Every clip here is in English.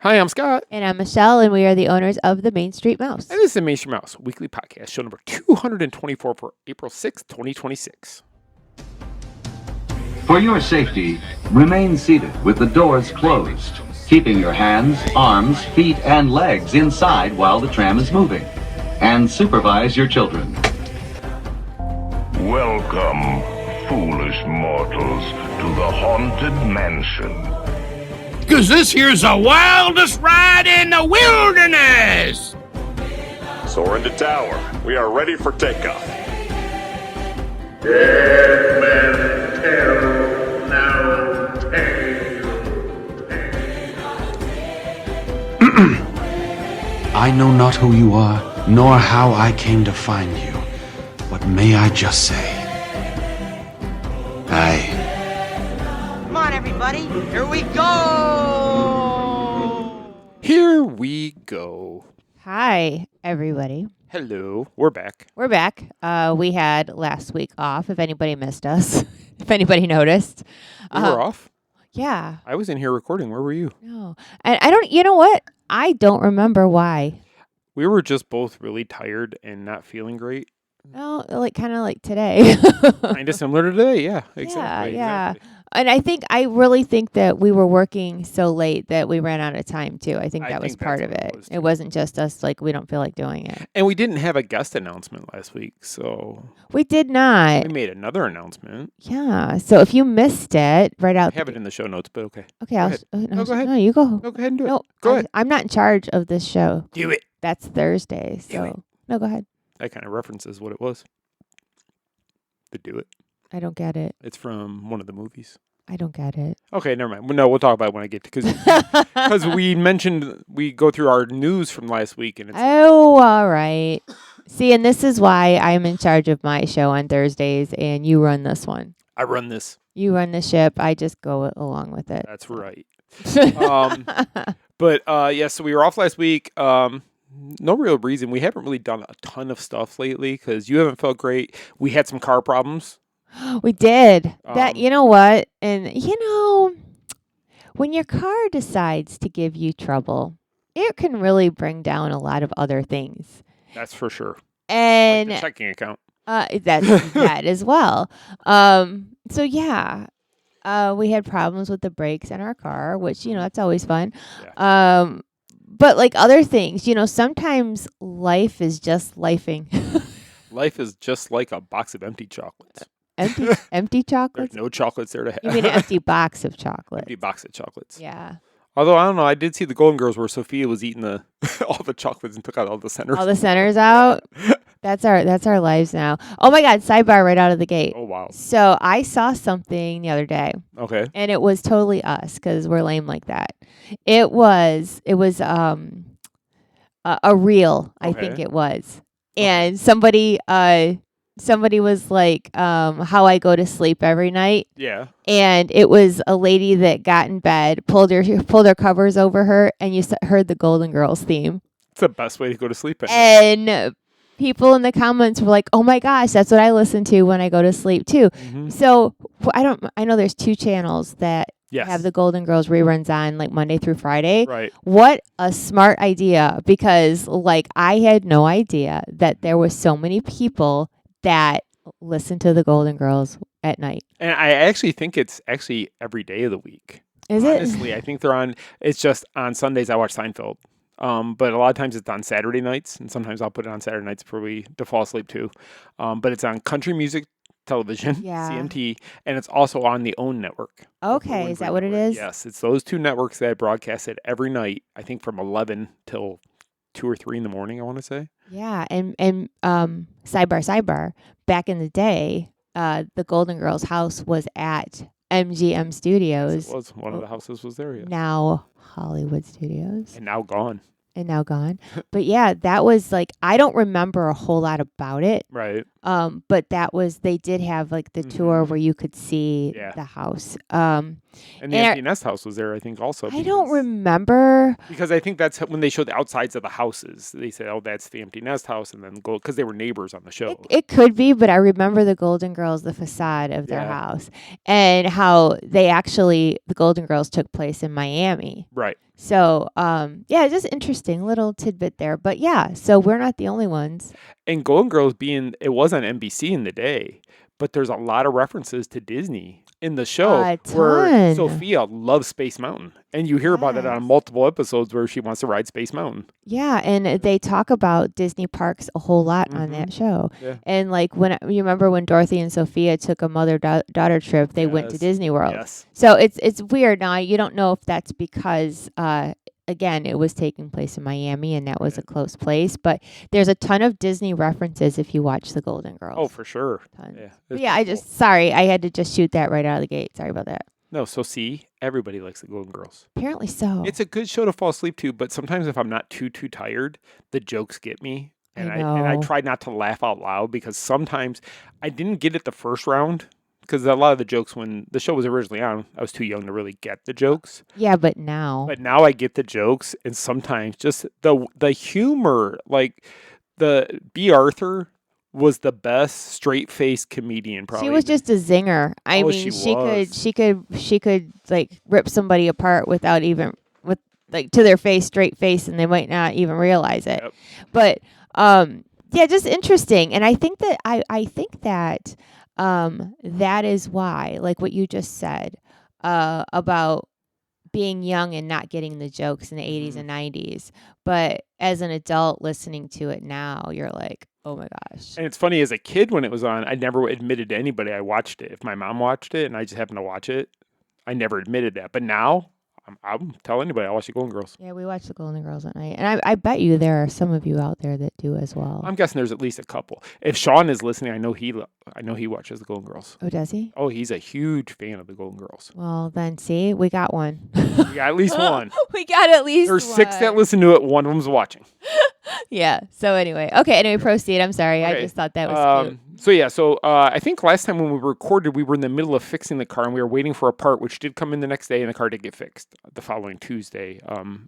Hi, I'm Scott. And I'm Michelle, and we are the owners of the Main Street Mouse. And this is the Main Street Mouse weekly podcast, show number 224 for April 6th, 2026. For your safety, remain seated with the doors closed, keeping your hands, arms, feet, and legs inside while the tram is moving. And supervise your children. Welcome, foolish mortals, to the Haunted Mansion. Because this here's the wildest ride in the wilderness! Soar into tower. We are ready for takeoff. Dead men tell no tale. I know not who you are, nor how I came to find you. But may I just say, Come on, everybody. Here we go. Here we go. Hi, everybody. Hello. We're back. We're back. We had last week off, if anybody missed us, if anybody noticed. We were off? Yeah. I was in here recording. Where were you? No. And I don't, you know what? I don't remember why. We were just both really tired and not feeling great. No, kind of like today. Kind of similar to today. Yeah, exactly. Yeah. Exactly. And I really think that we were working so late that we ran out of time, too. I think that was part of it. It wasn't just us, we don't feel like doing it. And we didn't have a guest announcement last week, so... We did not. We made another announcement. Yeah. So if you missed it, right out... I have it in the show notes, but okay. Okay, go I'll... ahead. No, go ahead. No, you go. No, go ahead and do it. No, go ahead. I'm not in charge of this show. Do it. That's Thursday, so... No, go ahead. That kind of references what it was. The Do It. I don't get it. It's from one of the movies. I don't get it. Okay, never mind. No, we'll talk about it when I get to because we mentioned we go through our news from last week and it's all right. See, and this is why I'm in charge of my show on Thursdays, and you run this one. I run this. You run the ship. I just go along with it. That's right. But yeah, so we were off last week. No real reason. We haven't really done a ton of stuff lately because you haven't felt great. We had some car problems. We did. You know what? And, when your car decides to give you trouble, it can really bring down a lot of other things. That's for sure. And like the checking account. That as well. So, yeah. We had problems with the brakes in our car, which, that's always fun. Yeah. But like other things, sometimes life is just lifing. Life is just like a box of empty chocolates. Empty chocolates? There's no chocolates there to have. You mean an empty box of chocolates? Empty box of chocolates. Yeah. Although, I don't know, I did see the Golden Girls where Sophia was eating all the chocolates and took out all the centers. All the centers out? That's our lives now. Oh my God, sidebar right out of the gate. Oh, wow. So I saw something the other day. Okay. And it was totally us because we're lame like that. It was a reel, I think it was. And somebody was like, how I go to sleep every night. Yeah. And it was a lady that got in bed, pulled her covers over her, and you heard the Golden Girls theme. It's the best way to go to sleep at night. And people in the comments were like, oh my gosh, that's what I listen to when I go to sleep too. Mm-hmm. So I know there's 2 channels that have the Golden Girls reruns on like Monday through Friday. Right. What a smart idea, because I had no idea that there was so many people that listen to the Golden Girls at night. And I actually think it's actually every day of the week. Is it? Honestly, I think they're on, it's just on Sundays I watch Seinfeld. But a lot of times it's on Saturday nights, and sometimes I'll put it on Saturday nights to fall asleep too. But it's on Country Music Television, CMT, and it's also on the OWN network. Okay, is that what it is? Yes, it's those 2 networks that broadcast it every night, I think from 11 till 2 or 3 in the morning, I want to say. Yeah, and sidebar, back in the day, the Golden Girls house was at MGM Studios. Yes, it was. One of the houses was there, yeah. Now Hollywood Studios. And now gone. But yeah, that was I don't remember a whole lot about it. Right. But they did have the tour where you could see the house. And the empty nest house was there, I think, also. I don't remember. Because I think that's when they showed the outsides of the houses. They said, oh, that's the empty nest house, and then go, because they were neighbors on the show. It could be, but I remember the Golden Girls, the facade of their house, and how the Golden Girls took place in Miami. Right. So, yeah, just interesting little tidbit there. But yeah, so we're not the only ones. And Golden Girls it was on NBC in the day, but there's a lot of references to Disney in the show A where ton. Sophia loves Space Mountain. And you hear about it on multiple episodes where she wants to ride Space Mountain. Yeah, and they talk about Disney parks a whole lot on that show. Yeah. And like you remember when Dorothy and Sophia took a mother-daughter trip, they went to Disney World. Yes. So it's weird. Now, you don't know if that's because again, it was taking place in Miami and that was a close place, but there's a ton of Disney references if you watch The Golden Girls. Oh, for sure. Tons. Yeah. But yeah, I had to just shoot that right out of the gate. Sorry about that. No, so see, everybody likes the Golden Girls. Apparently so. It's a good show to fall asleep to, but sometimes if I'm not too tired, the jokes get me. And I try not to laugh out loud because sometimes I didn't get it the first round because a lot of the jokes when the show was originally on, I was too young to really get the jokes. Yeah, but now I get the jokes, and sometimes just the humor, like the B. Arthur was the best straight-faced comedian. Probably she was just a zinger. I mean, she could like rip somebody apart without even with like to their face, straight face, and they might not even realize it. Yep. But yeah, just interesting. And I think that that is why, like what you just said about being young and not getting the jokes in the 80s and 90s. But as an adult listening to it now, you're like, oh my gosh. And it's funny, as a kid when it was on, I never admitted to anybody I watched it. If my mom watched it and I just happened to watch it, I never admitted that. But now, I'm telling anybody I watch the Golden Girls. Yeah, we watch the Golden Girls at night. And I bet you there are some of you out there that do as well. I'm guessing there's at least a couple. If Sean is listening, I know he watches the Golden Girls. Oh, does he? Oh, he's a huge fan of the Golden Girls. Well, then see, we got one. We got at least one. We got at least There's one. 6 that listen to it. One of them's watching. Yeah. So anyway, proceed. I'm sorry. Okay. I just thought that was cute. So I think last time when we recorded, we were in the middle of fixing the car and we were waiting for a part, which did come in the next day, and the car did get fixed the following Tuesday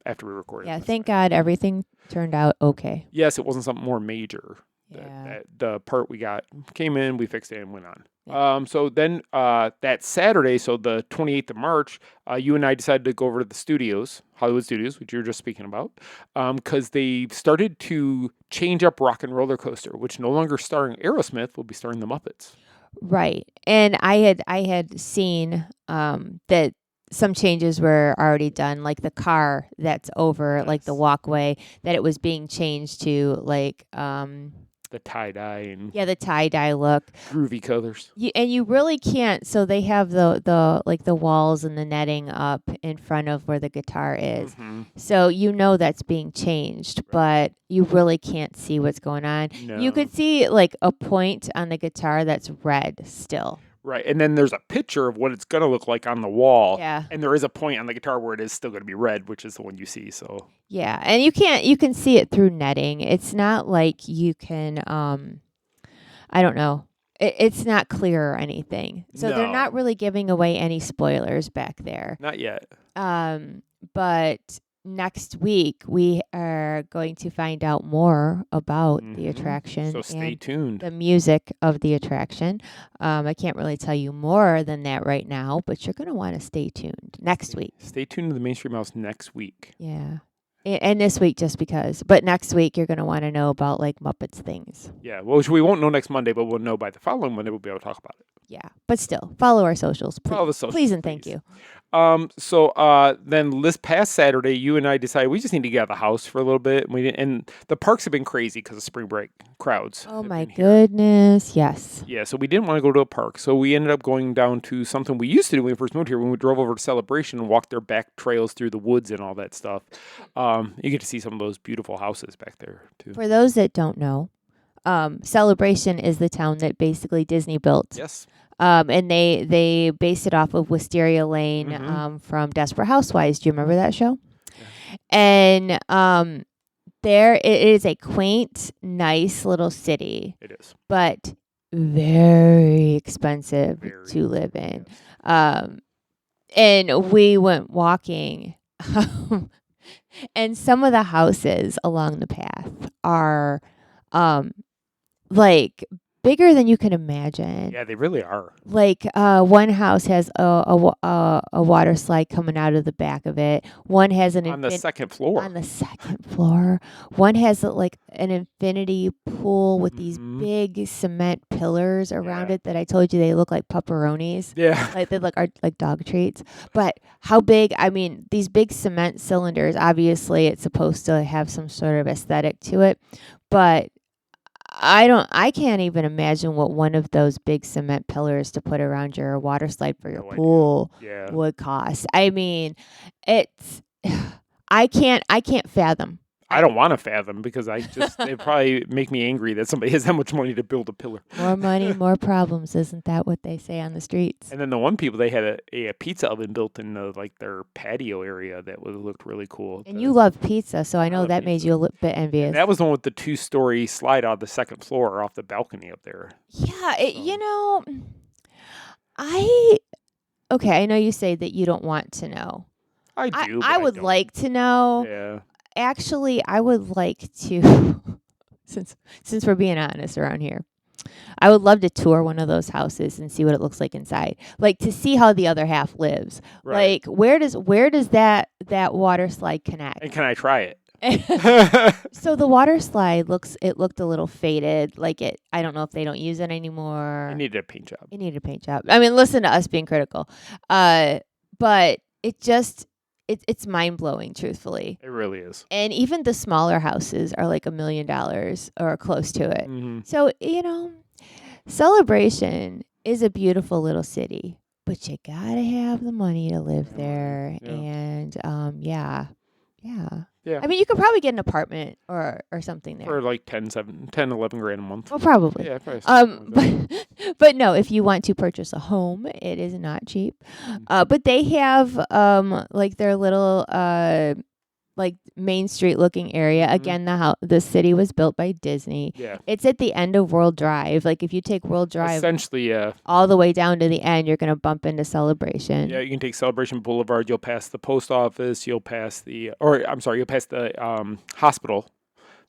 after we recorded. Yeah, thank God everything turned out okay. Yes, it wasn't something more major. Yeah. The part we got came in, we fixed it, and went on. Yeah. So then that Saturday, so the 28th of March, you and I decided to go over to the studios, Hollywood Studios, which you were just speaking about, because they started to change up Rock and Roller Coaster, which no longer starring Aerosmith, will be starring the Muppets. Right. And I had seen that some changes were already done, like the car that's over, like the walkway, that it was being changed to like the tie-dye and the tie-dye look, groovy colors. And you really can't. So they have the like the walls and the netting up in front of where the guitar is. Mm-hmm. So that's being changed, but you really can't see what's going on. No. You could see like a point on the guitar that's red still. Right, and then there's a picture of what it's going to look like on the wall. Yeah. And there is a point on the guitar where it is still going to be red, which is the one you see, so. Yeah, and you can see it through netting. It's not like you can, I don't know. It's not clear or anything. So they're not really giving away any spoilers back there. Not yet. But next week we are going to find out more about the attraction. So stay tuned. The music of the attraction. I can't really tell you more than that right now, but you're going to want to stay tuned next week. Stay tuned to the Mainstream House next week. Yeah. And this week just because. But next week you're going to want to know about like Muppets things. Yeah. Well, we won't know next Monday, but we'll know by the following Monday. We'll be able to talk about it. Yeah. But still, follow our socials. Please. Follow the socials. Please and thank you. So then this past Saturday, you and I decided we just need to get out of the house for a little bit. And the parks have been crazy because of spring break crowds. Oh my goodness, yes. Yeah, so we didn't want to go to a park. So we ended up going down to something we used to do when we first moved here, when we drove over to Celebration and walked their back trails through the woods and all that stuff. You get to see some of those beautiful houses back there, too. For those that don't know, Celebration is the town that basically Disney built. Yes. And they based it off of Wisteria Lane from Desperate Housewives. Do you remember that show? Yeah. And there it is a quaint, nice little city. It is. But very expensive to live in. Yes. And we went walking. And some of the houses along the path are like bigger than you can imagine. Yeah, they really are. Like one house has a water slide coming out of the back of it. One has On the second floor. On the second floor. One has like an infinity pool with these big cement pillars around it that I told you they look like pepperonis. Yeah. Like they are like dog treats. But how big? I mean, these big cement cylinders, obviously it's supposed to have some sort of aesthetic to it. But I can't even imagine what one of those big cement pillars to put around your water slide for your pool would cost. I mean, it's I can't fathom. I don't want to fathom because it probably make me angry that somebody has that much money to build a pillar. More money, more problems. Isn't that what they say on the streets? And then the one people, they had a pizza oven built in like their patio area that looked really cool. And you love pizza, so I know that made you a little bit envious. And that was the one with the 2-story slide out of the second floor off the balcony up there. Yeah, okay, I know you say that you don't want to know. I do. I would like to know. Yeah. Actually, I would like to, since we're being honest around here, I would love to tour one of those houses and see what it looks like inside. Like to see how the other half lives. Right. Like where does that water slide connect? And can I try it? So the water slide looked a little faded. Like I don't know if they don't use it anymore. It needed a paint job. It needed a paint job. I mean, listen to us being critical. But it's mind-blowing, truthfully. It really is. And even the smaller houses are like $1 million or close to it. Mm-hmm. So, Celebration is a beautiful little city, but you got to have the money to live there. Yeah. And, yeah. Yeah. I mean, you could probably get an apartment or something there. For like 10, 11 grand a month. Well, probably. Yeah, probably. But no, if you want to purchase a home, it is not cheap. But they have like their little like Main Street looking area. Again, the city was built by Disney. Yeah. It's at the end of World Drive. Like if you take World Drive essentially, yeah, all the way down to the end, you're going to bump into Celebration. Yeah, you can take Celebration Boulevard, you'll pass the post office, you'll pass the hospital,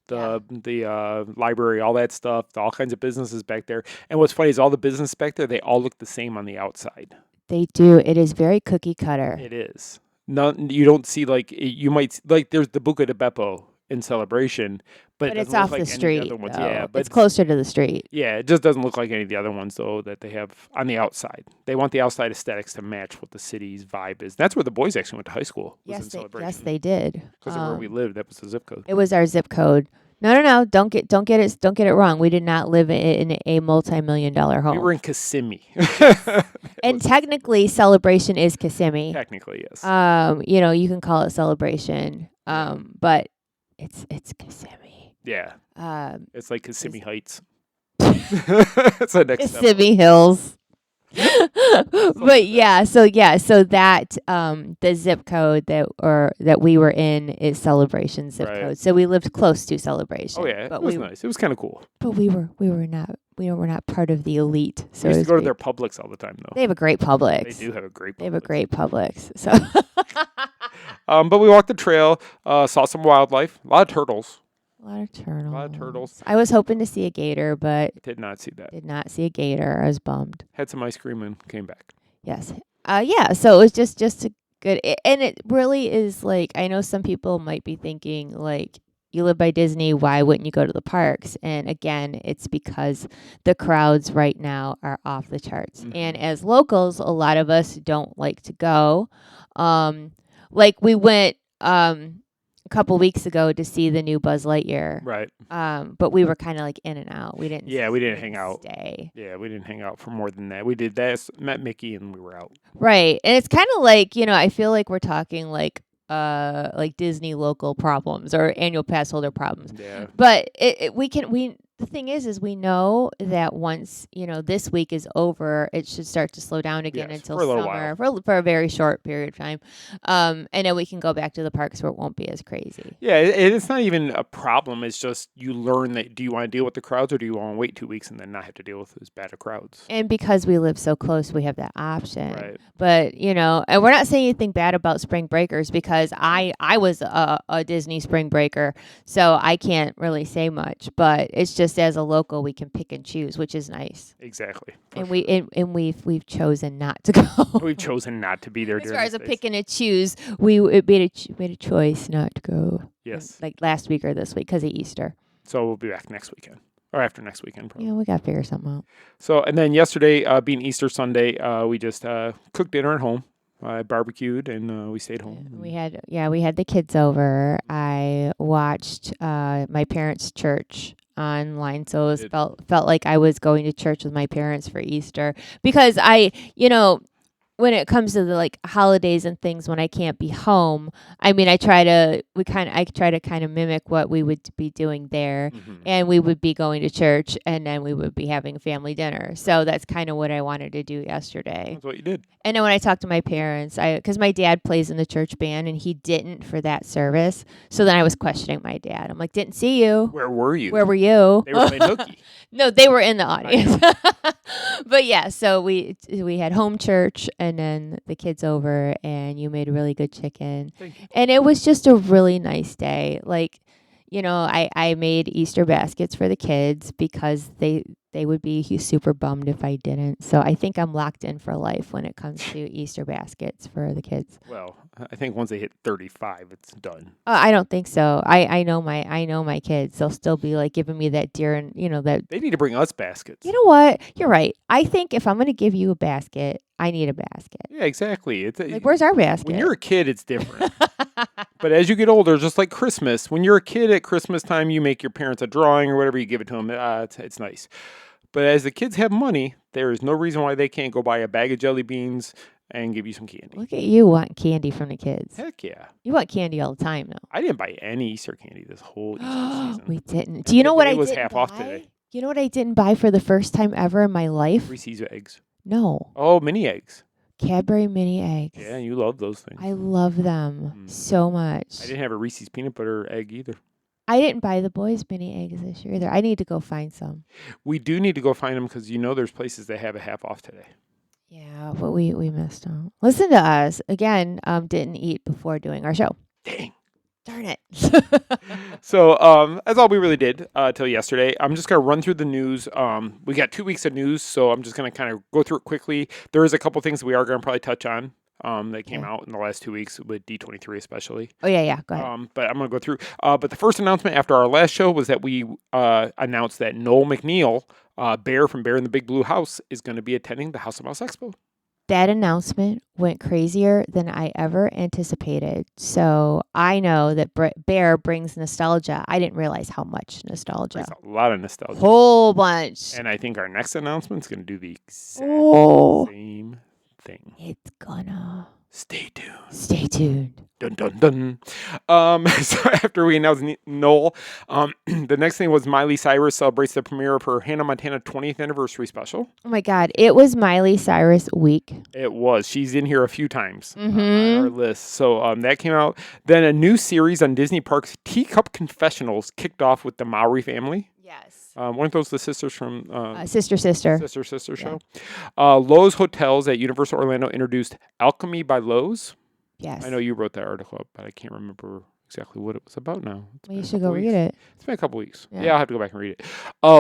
the library, all that stuff, all kinds of businesses back there. And what's funny is all the businesses back there, they all look the same on the outside. They do. It is very cookie cutter. It is. You don't see you might there's the Buca di Beppo in Celebration, but it's off the street. Yeah, but it's closer to the street. Yeah, it just doesn't look like any of the other ones though that they have on the outside. They want the outside aesthetics to match what the city's vibe is. That's where the boys actually went to high school. Yes, they did. Because of where we lived, that was the zip code. It was our zip code. No. Don't get it wrong. We did not live in a multi-million-dollar home. We were in Kissimmee. And technically, Celebration is Kissimmee. Technically, yes. You can call it Celebration, but it's Kissimmee. Yeah. It's like Kissimmee Heights. It's the next Kissimmee Hills. But so that the zip code that we were in is Celebration zip code. So we lived close to Celebration. Oh yeah, it was nice. It was kind of cool. But we were not part of the elite. So we used to go to their Publix all the time though. They have a great Publix. They do have a great Publix. They have a great Publix. So but we walked the trail, saw some wildlife, a lot of turtles. A lot of turtles. I was hoping to see a gator, but did not see that. Did not see a gator. I was bummed. Had some ice cream and came back. Yes. So it was just a good, and it really is like, I know some people might be thinking like, you live by Disney, why wouldn't you go to the parks? And again, it's because the crowds right now are off the charts. Mm-hmm. And as locals, a lot of us don't like to go. Like we went a couple weeks ago to see the new Buzz Lightyear. Right. But we were kind of like in and out. We didn't. Yeah, we didn't hang out. Stay. Yeah, we didn't hang out for more than that. We did that, met Mickey, and we were out. Right, and it's kind of like, I feel like we're talking like Disney local problems or annual pass holder problems. Yeah. But the thing is we know that once, this week is over, it should start to slow down again until summer for a very short period of time. And then we can go back to the parks where it won't be as crazy. Yeah, it's not even a problem. It's just you learn that, do you want to deal with the crowds or do you want to wait 2 weeks and then not have to deal with as bad of crowds? And because we live so close, we have that option. Right. But, and we're not saying anything bad about spring breakers because I was a Disney spring breaker, so I can't really say much. But it's just, just as a local, we can pick and choose, which is nice. Exactly. And we've chosen not to go. We've chosen not to be there. As far as a pick and a choose, we made a choice not to go. Yes. Like last week or this week because of Easter. So we'll be back next weekend. Or after next weekend, probably. Yeah, we got to figure something out. So, and then yesterday, being Easter Sunday, we just cooked dinner at home. I barbecued and we stayed home. We had the kids over. I watched my parents' church online, so it felt like I was going to church with my parents for Easter because when it comes to the like holidays and things when I can't be home, I mean I try to kind of mimic what we would be doing there, and we would be going to church and then we would be having family dinner. So that's kind of what I wanted to do yesterday. That's what you did. And then when I talked to my parents, because my dad plays in the church band and he didn't for that service, so then I was questioning my dad. I'm like, didn't see you. Where were you? Where were you? They were playing hooky. No, they were in the audience. But yeah, so we had home church and then the kids over, and you made a really good chicken. And it was just a really nice day. Like, I made Easter baskets for the kids because they would be super bummed if I didn't. So I think I'm locked in for life when it comes to Easter baskets for the kids. Well, I think once they hit 35, it's done. I don't think so. I know my kids. They'll still be like giving me that deer and that. They need to bring us baskets. You know what? You're right. I think if I'm going to give you a basket, I need a basket. Yeah, exactly. It's like, where's our basket? When you're a kid, it's different. But as you get older, just like Christmas, when you're a kid at Christmas time, you make your parents a drawing or whatever, you give it to them. It's nice. But as the kids have money, there is no reason why they can't go buy a bag of jelly beans and give you some candy. Look at you wanting candy from the kids. Heck yeah. You want candy all the time, though. I didn't buy any Easter candy this whole Easter season. We didn't. Do you know what I didn't buy? It was half off today. You know what I didn't buy for the first time ever in my life? Reese's eggs. No. Oh, mini eggs. Cadbury mini eggs. Yeah, you love those things. I love them so much. I didn't have a Reese's peanut butter egg either. I didn't buy the boys' mini eggs this year either. I need to go find some. We do need to go find them because there's places that have a half off today. Yeah, but we missed out. Listen to us. Again, didn't eat before doing our show. Dang. Darn it. So that's all we really did till yesterday. I'm just going to run through the news. We got 2 weeks of news, so I'm just going to kind of go through it quickly. There is a couple things we are going to probably touch on that came out in the last 2 weeks with D23 especially. Oh, yeah. Go ahead. But I'm going to go through. But the first announcement after our last show was that we announced that Noel MacNeal, Bear from Bear in the Big Blue House, is going to be attending the House of Mouse Expo. That announcement went crazier than I ever anticipated. So I know that Bear brings nostalgia. I didn't realize how much nostalgia. There's a lot of nostalgia. Whole bunch. And I think our next announcement is going to do the exact same thing. It's gonna. Stay tuned. Stay tuned. Dun, dun, dun. So after we announced Noel, the next thing was Miley Cyrus celebrates the premiere of her Hannah Montana 20th anniversary special. Oh my God. It was Miley Cyrus week. It was. She's in here a few times on our list. So that came out. Then a new series on Disney Parks, Teacup Confessionals, kicked off with the Mowry family. Yes. Weren't those the sisters from Sister show? Lowe's Hotels at Universal Orlando introduced Alchemy by Lowe's. Yes. I know you wrote that article up, but I can't remember exactly what it was about now. Well, you should go read it. It's been a couple weeks. Yeah, I'll have to go back and read it.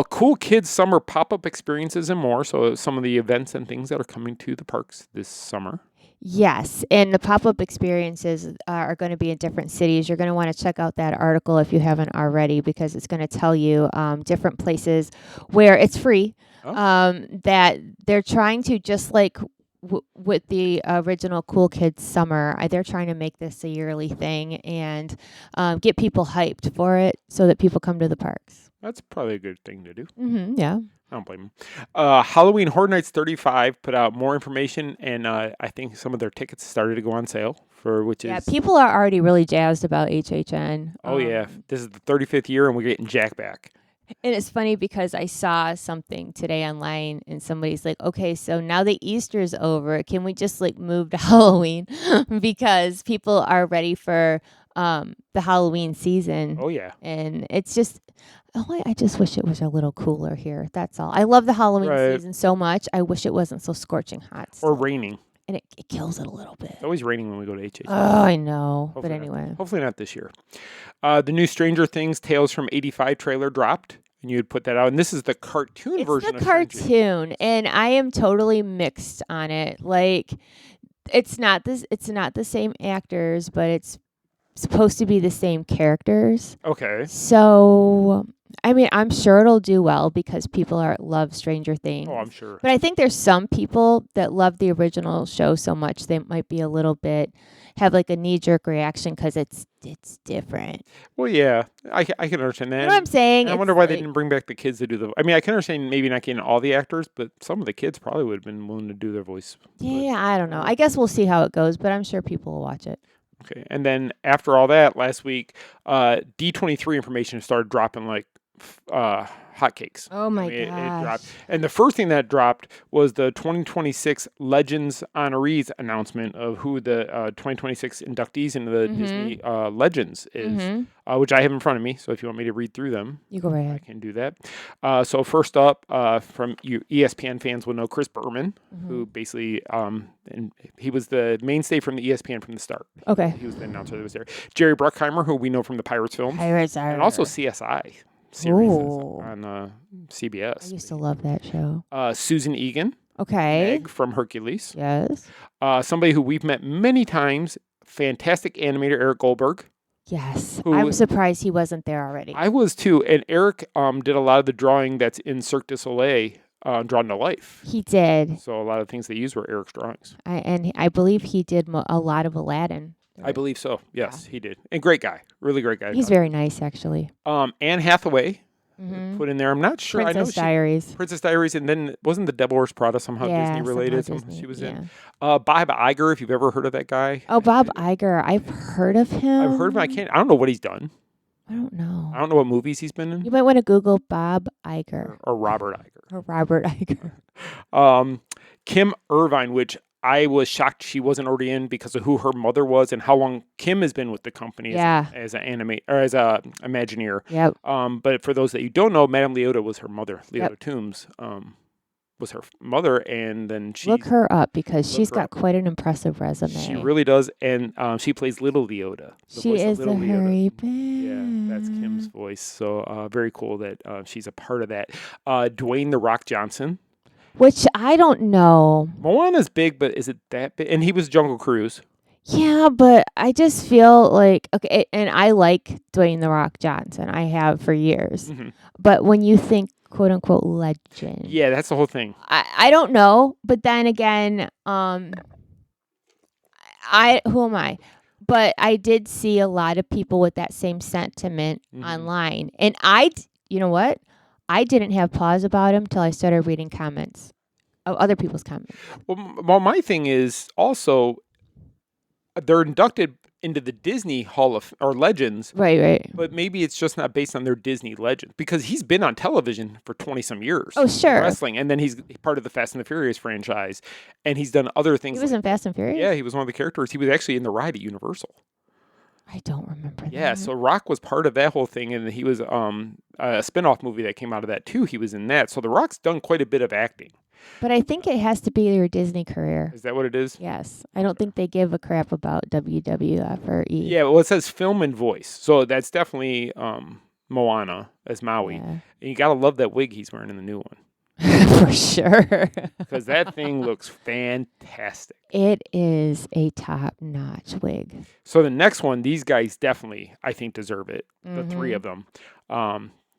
Cool Kids Summer pop-up experiences and more. So some of the events and things that are coming to the parks this summer. Yes, and the pop-up experiences are going to be in different cities. You're going to want to check out that article if you haven't already, because it's going to tell you different places where it's free, that they're trying to, just like with the original Cool Kids Summer, they're trying to make this a yearly thing and get people hyped for it so that people come to the parks. That's probably a good thing to do. Yeah. I don't blame them. Halloween Horror Nights 35 put out more information, and I think some of their tickets started to go on sale, people are already really jazzed about HHN. Oh, yeah. This is the 35th year, and we're getting Jack back. And it's funny because I saw something today online, and somebody's like, okay, so now that Easter's over, can we just move to Halloween? Because people are ready for the Halloween season. Oh, yeah. And it's just... I just wish it was a little cooler here. That's all. I love the Halloween season so much. I wish it wasn't so scorching hot. Or raining. And it kills it a little bit. It's always raining when we go to HHN. Oh, I know. Hopefully but anyway. Hopefully not this year. The new Stranger Things Tales from 85 trailer dropped. and you would put that out. And this is the cartoon version It's of the Stranger Things. cartoon, and I am totally mixed on it. Like, it's not the same actors, but it's supposed to be the same characters. Okay. So, I mean, I'm sure it'll do well because people love Stranger Things. Oh, I'm sure. But I think there's some people that love the original show so much they might be a little bit have like a knee-jerk reaction because it's different. Well, yeah, I can understand that. You know what I'm saying? And I wonder why they didn't bring back the kids to do the. I mean, I can understand maybe not getting all the actors, but some of the kids probably would have been willing to do their voice. Yeah, I don't know. I guess we'll see how it goes, but I'm sure people will watch it. Okay, and then after all that, last week, D23 information started dropping like hotcakes. Oh my It gosh. dropped. And the first thing that dropped was the 2026 Legends honorees announcement of who the 2026 inductees into the Disney Legends is, which I have in front of me. So if you want me to read through them, You go right I ahead. can do that. So first up, from you ESPN fans will know Chris Berman, who basically, and he was the mainstay from the ESPN from the start. Okay. He was the announcer that was there. Jerry Bruckheimer, who we know from the Pirates films, Pirates are. and also CSI series Ooh. on I CBS. used to love that show. Susan Egan, Okay. Meg from Hercules. Yes. Somebody who we've met many times, fantastic animator Eric Goldberg. Yes. Who- I'm surprised he wasn't there already. I was too, and Eric did a lot of the drawing that's in Cirque du Soleil, drawn to life. He did. So a lot of things they used were Eric's drawings. I believe he did a lot of Aladdin. I believe so. Yes, he did. And great guy, really great guy. He's very nice, actually. Anne Hathaway Mhm. put in there. I'm not sure. I know Princess Diaries. Princess Diaries, and then wasn't the Devil Wears Prada somehow Yeah, Disney related? somehow Somehow Disney, she was yeah. in. Bob Iger, if you've ever heard of that guy. Oh, Bob Iger. I've heard of him. I've heard of him. I don't know what he's done. I don't know. I don't know what movies he's been in. You might want to Google Bob Iger Or Robert Iger. or Robert Iger. Kim Irvine, which I was shocked she wasn't already in because of who her mother was and how long Kim has been with the company as an anime or as a Imagineer. Yep. But for those that you don't know, Madame Leota was her mother. Leota Yep. Toombs was her mother, and then she Look her up because she's her got up. quite an impressive resume. She really does, and she plays Little Leota. She voice of is the Little Leota. Hurry Bear. Yeah, that's Kim's voice. So very cool that she's a part of that. Dwayne the Rock Johnson. Which I don't know. Moana's big, but is it that big? And he was Jungle Cruise. Yeah, but I just feel like okay, and I like Dwayne the Rock Johnson. I have for years. Mhm. But when you think quote unquote legend, Yeah, that's the whole thing. I don't know. But then again, I who am I? But I did see a lot of people with that same sentiment online, and you know what? I didn't have pause about him till I started reading comments of other people's comments. Well, my thing is also they're inducted into the Disney Hall of or Legends, Right. but maybe it's just not based on their Disney legend because he's been on television for 20 some years. Oh, sure. Wrestling, and then he's part of the Fast and the Furious franchise, and he's done other things. He was in Fast and Furious? Yeah, he was one of the characters. He was actually in the ride at Universal. I don't remember that. Yeah, so Rock was part of that whole thing, and he was a spin-off movie that came out of that too. He was in that. So The Rock's done quite a bit of acting. But I think it has to be your Disney career. Is that what it is? Yes. I don't think they give a crap about WWF or E. Yeah, well, it says film and voice. So that's definitely Moana as Maui. Yeah. And you got to love that wig he's wearing in the new one. For sure. Because that thing looks fantastic. It is a top-notch wig. So the next one, these guys definitely, I think, deserve it. The three of them.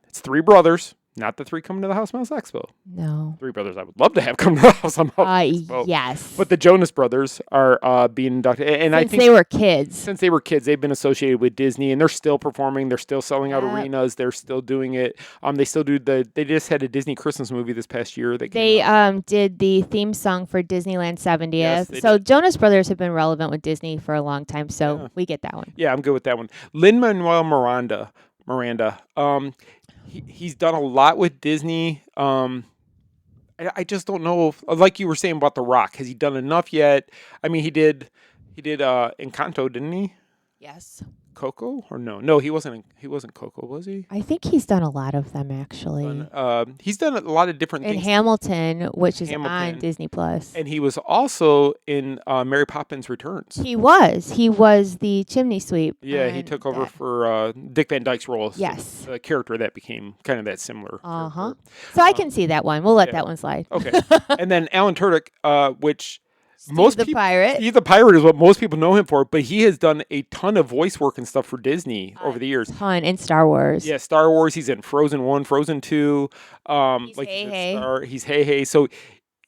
It's three brothers, not the three coming to the House Mouse Expo. No. Three brothers I would love to have come to the House Mouse Expo. Yes. But the Jonas Brothers are being inducted. And I Since think they were kids. since they were kids, they've been associated with Disney, and they're still performing. They're still selling out Yep. arenas. They're still doing it. They still do they just had a Disney Christmas movie this past year. That came They out. did the theme song for Disneyland 70th. Yes, they So did. Jonas Brothers have been relevant with Disney for a long time, so Yeah. we get that one. Yeah, I'm good with that one. Lin-Manuel Miranda. He's done a lot with Disney. I just don't know if, like you were saying about The Rock, has he done enough yet? I mean, he did Encanto, didn't he? Yes. Coco or no? No, he wasn't. He wasn't Coco, was he? I think he's done a lot of them actually. He's done a lot of different In things. Hamilton, which is Hamilton. on Disney Plus. And he was also in Mary Poppins Returns. He was. He was the chimney sweep. Yeah, he took over for Dick Van Dyke's role. Yes. The character that became kind of that similar. Uh-huh. So I can see that one. We'll let that one slide. Okay. And then Alan Tudyk, which Steve the Pirate. Steve the Pirate is what most people know him for, but he has done a ton of voice work and stuff for Disney over the years. Ton in Star Wars. Yeah, Star Wars. He's in Frozen 1, Frozen 2. He's Hey. He's Hey Hey. So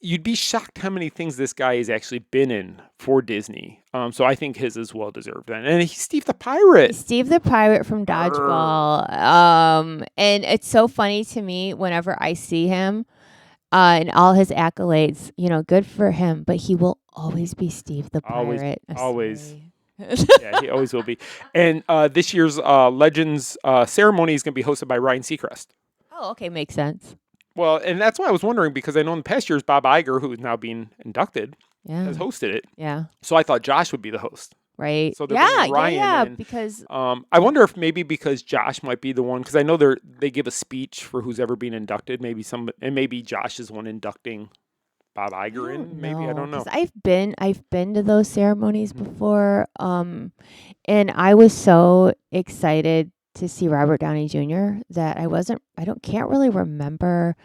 you'd be shocked how many things this guy has actually been in for Disney. So I think his is well deserved. And he's Steve the Pirate. Steve the Pirate from Dodgeball. And it's so funny to me whenever I see him and all his accolades. Good for him. But he will always be Steve the Pirate. Always. Yeah, he always will be. And this year's Legends ceremony is going to be hosted by Ryan Seacrest. Oh, okay. Makes sense. Well, and that's why I was wondering, because I know in the past years, Bob Iger, who is now being inducted, has hosted it. Yeah. So I thought Josh would be the host. Right. So they're bringing Ryan in. Because I wonder if maybe because Josh might be the one, because I know they give a speech for who's ever been inducted. Maybe Josh is one inducting Bob Iger in. Maybe I don't know. 'Cause I've been to those ceremonies before, and I was so excited to see Robert Downey Jr. that can't really remember.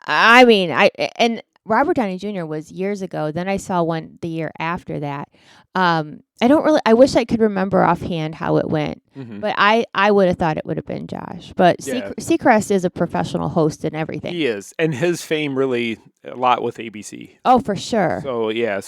I mean, and Robert Downey Jr. was years ago. Then I saw one the year after that. I wish I could remember offhand how it went, but I would have thought it would have been Josh. But Seacrest is a professional host and everything. He is, and his fame really a lot with ABC. Oh, for sure. So yeah,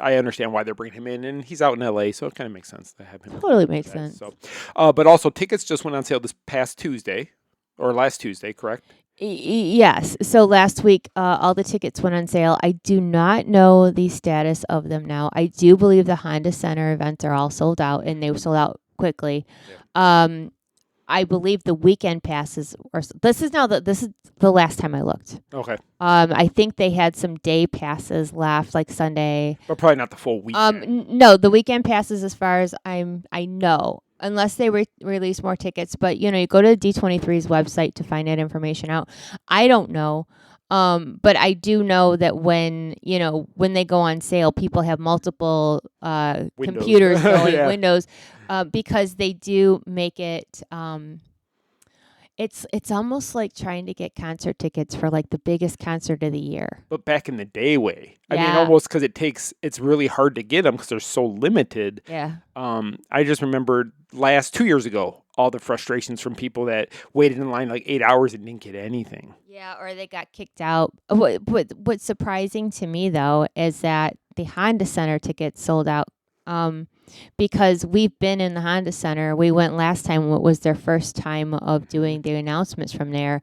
I understand why they're bringing him in, and he's out in LA, so it kind of makes sense to have him. Totally makes sense. So, but also tickets just went on sale this past Tuesday, or last Tuesday, correct? Yes. So last week, all the tickets went on sale. I do not know the status of them now. I do believe the Honda Center events are all sold out, and they were sold out quickly. Yeah. I believe the weekend passes. This is the last time I looked. Okay. I think they had some day passes left, like Sunday. But probably not the full weekend. No, the weekend passes, as far as I know. Unless they release more tickets. But, you go to D23's website to find that information out. I don't know. But I do know that when they go on sale, people have multiple computers going, windows, because they do make it it's almost like trying to get concert tickets for like the biggest concert of the year. But back in the day I mean, almost because it's really hard to get them because they're so limited. Yeah. I just remember 2 years ago, all the frustrations from people that waited in line like 8 hours and didn't get anything. Yeah, or they got kicked out. What's surprising to me, though, is that the Honda Center tickets sold out. Because we've been in the Honda Center. We went last time. It was their first time of doing the announcements from there.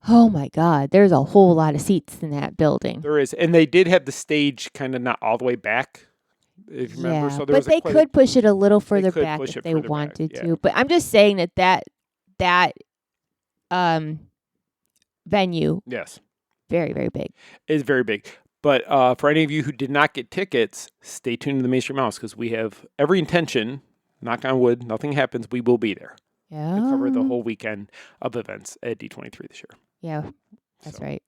Oh, my God. There's a whole lot of seats in that building. There is. And they did have the stage kind of not all the way back, if you remember. So but they could push it a little further back if they wanted to. But I'm just saying that venue, yes, very, very big. Is very big. But for any of you who did not get tickets, stay tuned to the Main Street Mouse because we have every intention, knock on wood, nothing happens, we will be there. Yeah. To cover the whole weekend of events at D23 this year. Yeah, that's right.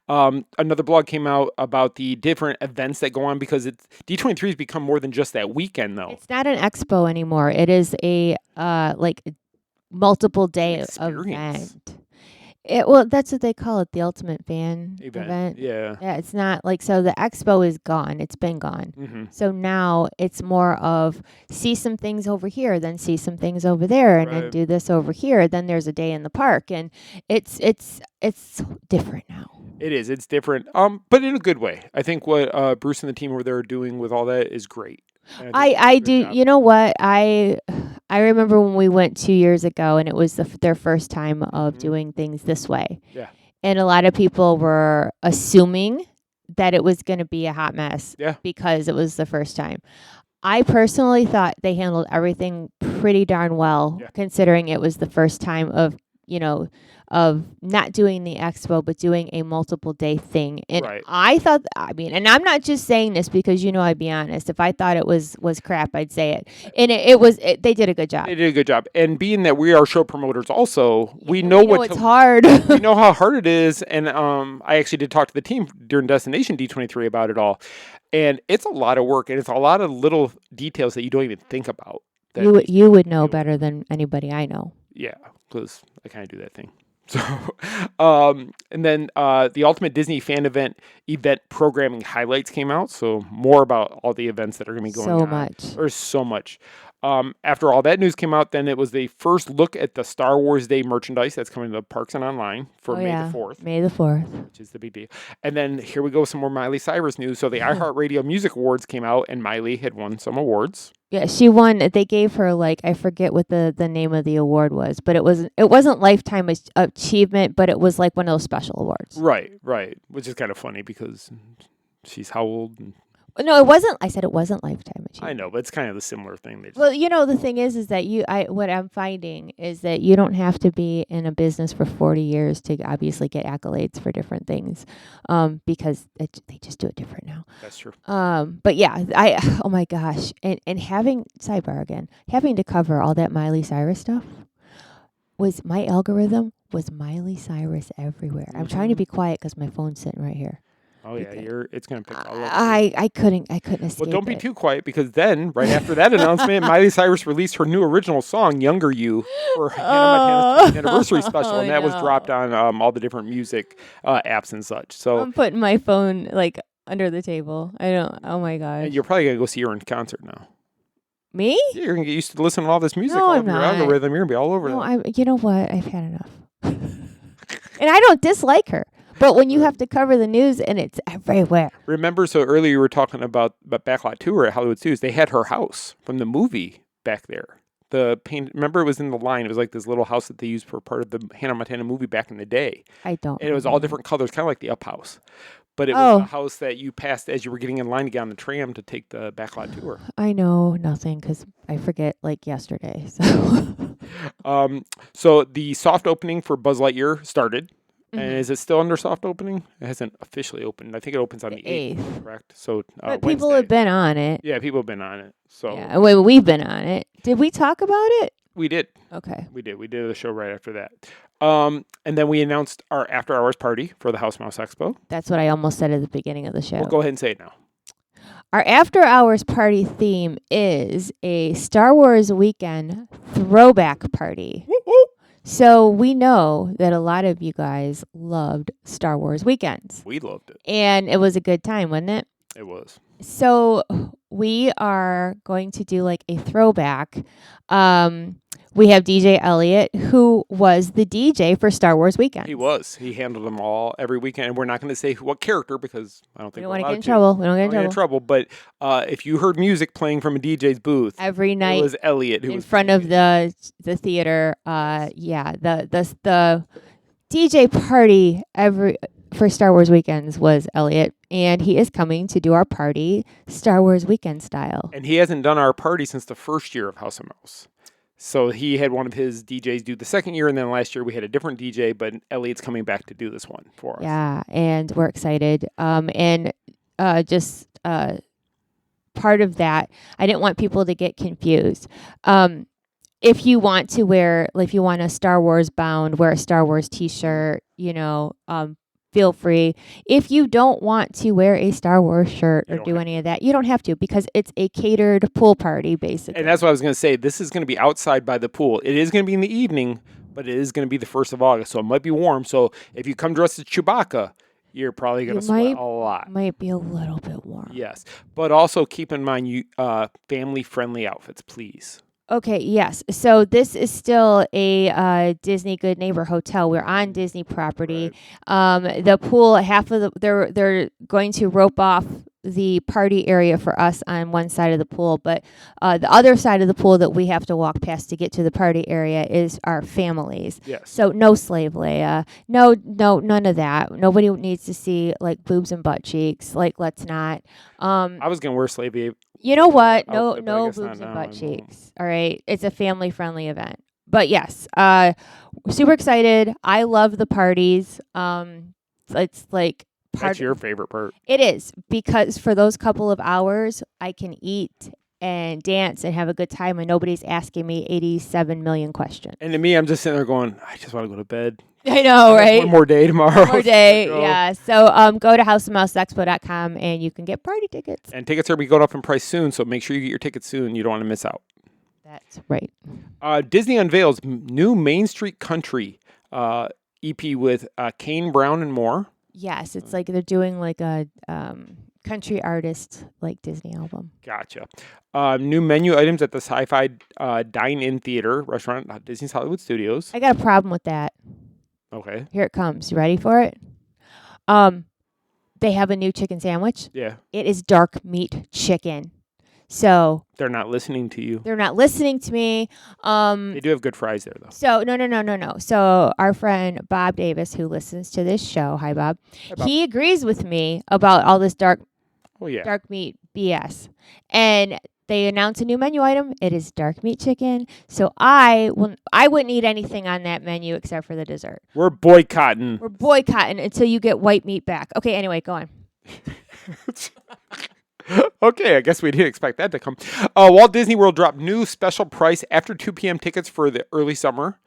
Another blog came out about the different events that go on because D23 has become more than just that weekend, though. It's not an expo anymore. It is a multiple day event. That's what they call it, the ultimate fan event. Yeah. Yeah, it's not so the expo is gone. It's been gone. Mm-hmm. So now it's more of see some things over here, then see some things over there, and then do this over here. Then there's a day in the park, and it's different now. It is. It's different, but in a good way. I think what Bruce and the team over there are doing with all that is great. I do. You know what? I remember when we went 2 years ago, and it was their first time of doing things this way. Yeah. And a lot of people were assuming that it was going to be a hot mess. Yeah. Because it was the first time. I personally thought they handled everything pretty darn well, considering it was the first time of of not doing the expo, but doing a multiple day thing. And Right. I thought, and I'm not just saying this because, I'd be honest. If I thought it was crap, I'd say it. And they did a good job. They did a good job. And being that we are show promoters also, we know it's hard. we know how hard it is. And I actually did talk to the team during Destination D23 about it all. And it's a lot of work, and it's a lot of little details that you don't even think about. You would know better than anybody I know. Yeah, because I kind of do that thing. So, and then the Ultimate Disney Fan Event programming highlights came out. So more about all the events that are going to be going on. So much. There's so much. After all that news came out, then it was the first look at the Star Wars Day merchandise that's coming to the Parks and Online for May the 4th. May the 4th. Which is the big deal. And then here we go, some more Miley Cyrus news. So the iHeartRadio Music Awards came out, and Miley had won some awards. Yeah, she won. They gave her I forget what the name of the award was, but it wasn't Lifetime Achievement, but it was like one of those special awards. Right, which is kind of funny because she's how old? No, it wasn't. I said it wasn't Lifetime Achievement. I know, but it's kind of the similar thing. Well, the thing is that what I'm finding is that you don't have to be in a business for 40 years to obviously get accolades for different things, because they just do it different now. That's true. But yeah, oh my gosh, and having to cover all that Miley Cyrus stuff was my algorithm was Miley Cyrus everywhere. I'm trying to be quiet because my phone's sitting right here. Oh yeah, it's gonna pick all up. I couldn't escape. Well, don't be too quiet, because then right after that announcement, Miley Cyrus released her new original song "Younger You" for Hannah Montana's 20th anniversary special, and that was dropped on all the different music apps and such. So I'm putting my phone under the table. I don't. Oh my gosh. And you're probably gonna go see her in concert now. Me? Yeah, you're gonna get used to listening to all this music No, all I'm over your not. algorithm. You're gonna be all over that. You know what? I've had enough. And I don't dislike her. But when you have to cover the news and it's everywhere. Remember, so earlier you were talking about Backlot Tour at Hollywood Studios. They had her house from the movie back there. Remember, it was in the line. It was like this little house that they used for part of the Hannah Montana movie back in the day. I don't. And it was all different colors, kind of like the Up House. But it was a house that you passed as you were getting in line to get on the tram to take the Backlot Tour. I know nothing because I forget yesterday. So. So the soft opening for Buzz Lightyear started. Mm-hmm. And is it still under soft opening? It hasn't officially opened. I think it opens on the 8th, correct? So but people have been on it. Yeah, people have been on it. So yeah, we've been on it. Did we talk about it? We did. Okay. We did. We did a show right after that. And then we announced our after-hours party for the House Mouse Expo. That's what I almost said at the beginning of the show. Well, go ahead and say it now. Our after-hours party theme is a Star Wars weekend throwback party. Whoop, whoop. So we know that a lot of you guys loved Star Wars weekends. We loved it. And it was a good time, wasn't it? It was. So we are going to do a throwback. We have DJ Elliott, who was the DJ for Star Wars weekends. He was. He handled them all every weekend. And we're not going to say what character because I don't think we don't want to get in trouble. We don't get in trouble. But if you heard music playing from a DJ's booth every night, it was Elliott who in was front of the theater. The DJ party for Star Wars weekends was Elliott, and he is coming to do our party Star Wars weekend style. And he hasn't done our party since the first year of House of Mouse. So he had one of his DJs do the second year, and then last year we had a different DJ, but Elliott's coming back to do this one for us. Yeah, and we're excited. And just part of that, I didn't want people to get confused. If you want to wear, if you want a Star Wars bound, wear a Star Wars t-shirt, feel free. If you don't want to wear a Star Wars shirt or do any of that, you don't have to, because it's a catered pool party, basically. And that's what I was going to say. This is going to be outside by the pool. It is going to be in the evening, but it is going to be the 1st of August, so it might be warm. So if you come dressed as Chewbacca, you're probably going to sweat a lot. Might be a little bit warm. Yes. But also keep in mind, family-friendly outfits, please. Okay, yes. So this is still a Disney Good Neighbor hotel. We're on Disney property. Right. The pool, they're going to rope off the party area for us on one side of the pool, but the other side of the pool that we have to walk past to get to the party area is our families. Yes. So no slave Leia, no, none of that. Nobody needs to see boobs and butt cheeks. Let's not. I was gonna wear slave. You know what? No outfit, boobs and butt cheeks. All right. It's a family-friendly event. But yes, super excited. I love the parties. It's like That's your favorite part. It is, because for those couple of hours, I can eat and dance and have a good time, and nobody's asking me 87 million questions. And to me, I'm just sitting there going, I just want to go to bed. I know, right? One more day tomorrow. One more day, yeah. So go to houseofmouseexpo.com and you can get party tickets. And tickets are going to be going up in price soon, so make sure you get your tickets soon. You don't want to miss out. That's right. Disney unveils new Main Street Country EP with Kane Brown and more. Yes, it's like they're doing like a country artist like Disney album. Gotcha. New menu items at the Sci-Fi Dine-In Theater restaurant at Disney's Hollywood Studios. I got a problem with that. Okay. Here it comes. You ready for it? They have a new chicken sandwich. Yeah. It is dark meat chicken. So they're not listening to you. They're not listening to me. They do have good fries there, though. So no. So our friend Bob Davis, who listens to this show, hi Bob, he agrees with me about all this dark meat BS. And they announced a new menu item. It is dark meat chicken. So I wouldn't eat anything on that menu except for the dessert. We're boycotting. We're boycotting until you get white meat back. Okay. Anyway, go on. Okay, I guess we didn't expect that to come. Walt Disney World dropped new special price after 2 p.m. tickets for the early summer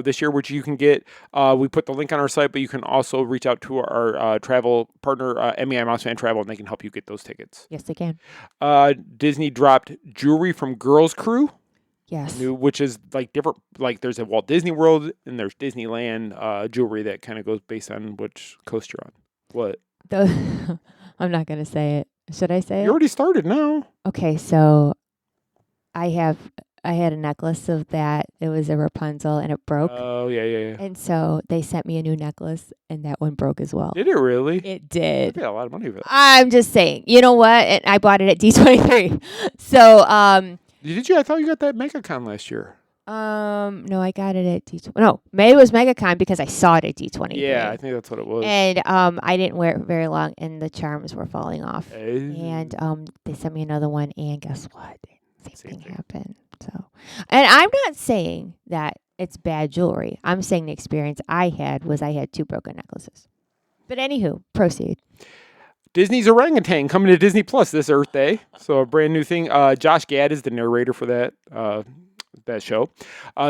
this year, which you can get. We put the link on our site, but you can also reach out to our travel partner, MEI Mouse Fan Travel, and they can help you get those tickets. Yes, they can. Disney dropped jewelry from Girls Crew. Yes. Which is like different. Like there's a Walt Disney World and there's Disneyland jewelry that kind of goes based on which coast you're on. What? I'm not going to say it. Should I say it? You already started now. Okay, so I had a necklace of that. It was a Rapunzel and it broke. Oh, yeah. And so they sent me a new necklace and that one broke as well. Did it really? It did. I paid a lot of money for that. I'm just saying. You know what? And I bought it at D23. So, did you? I thought you got that MegaCon last year. No, I got it at D23. No, May was MegaCon because I saw it at D23. Yeah, I think that's what it was. And I didn't wear it very long and the charms were falling off. And they sent me another one and guess what? Same thing happened. So, and I'm not saying that it's bad jewelry. I'm saying the experience I had was I had 2 broken necklaces. But anywho, proceed. Disney's Orangutan coming to Disney Plus this Earth Day. So a brand new thing. Josh Gad is the narrator for that show.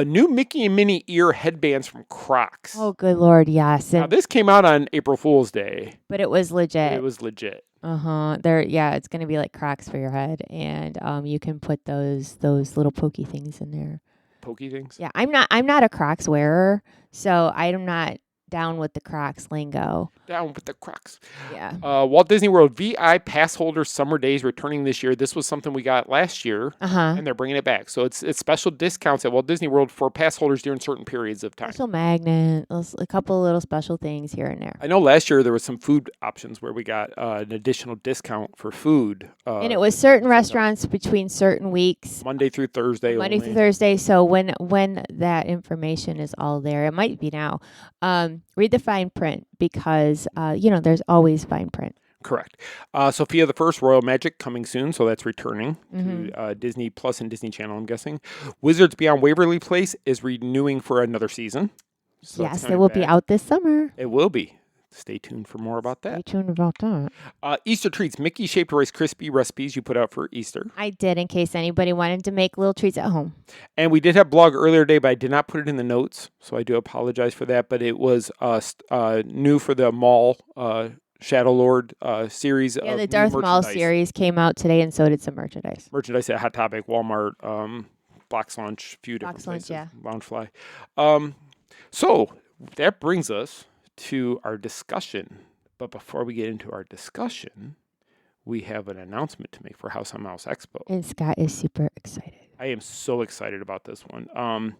New Mickey and Minnie ear headbands from Crocs. Oh, good Lord, yes. Now, this came out on April Fool's Day. But it was legit. It's going to be like Crocs for your head, and you can put those little pokey things in there. Pokey things? Yeah, I'm not a Crocs wearer, so I'm not down with the Crocs lingo. Down with the Crocs. Yeah. Walt Disney World VI pass holder summer days returning this year. This was something we got last year, and they're bringing it back. So it's special discounts at Walt Disney World for pass holders during certain periods of time. Special magnet, a couple of little special things here and there. I know last year there was some food options where we got an additional discount for food. And it was certain restaurants between certain weeks. Monday through Thursday. Monday through Thursday. So when that information is all there, it might be now. Read the fine print because, there's always fine print. Correct. Sophia the First Royal Magic coming soon, so that's returning to Disney Plus and Disney Channel, I'm guessing. Wizards Beyond Waverly Place is renewing for another season. So yes, it will be out this summer. It will be. Stay tuned for more about that. Stay tuned about that. Easter treats, Mickey-shaped Rice Krispie recipes you put out for Easter. I did, in case anybody wanted to make little treats at home. And we did have blog earlier today, but I did not put it in the notes, so I do apologize for that. But it was new for the Mall Shadow Lord series. Yeah, the Darth Maul series came out today, and so did some merchandise. Merchandise at Hot Topic, Walmart, Box Lunch, a few different places. Yeah. Loungefly. So that brings us to our discussion. But before we get into our discussion, we have an announcement to make for House on Mouse Expo. And Scott is super excited. I am so excited about this one.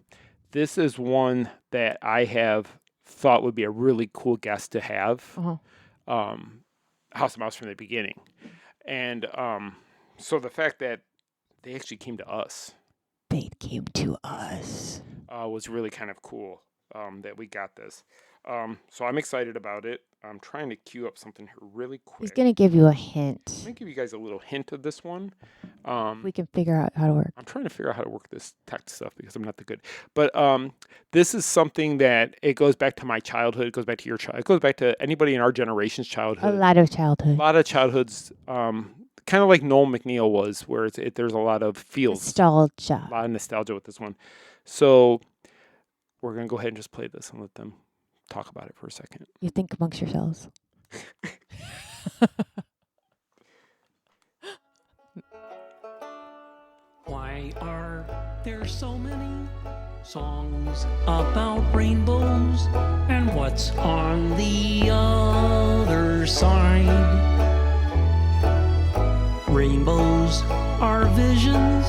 This is one that I have thought would be a really cool guest to have. House of Mouse from the beginning. And so the fact that they actually came to us. They came to us. Was really kind of cool that we got this. So I'm excited about it. I'm trying to queue up something here really quick. He's gonna give you a I'm hint. gonna give you guys a little hint of this one. We can figure out how to work. I'm trying to figure out how to work this text stuff because I'm not that good. But this is something that it goes back to my childhood. It goes back to your child. It goes back to anybody in our generation's childhood. A lot of childhood. A lot of childhoods. Kind of like Noel MacNeal was, where there's a lot of feels. Nostalgia. A lot of nostalgia with this one. So we're gonna go ahead and just play this and let them talk about it for a second. You think amongst yourselves. Why are there so many songs about rainbows? And what's on the other side? Rainbows are visions,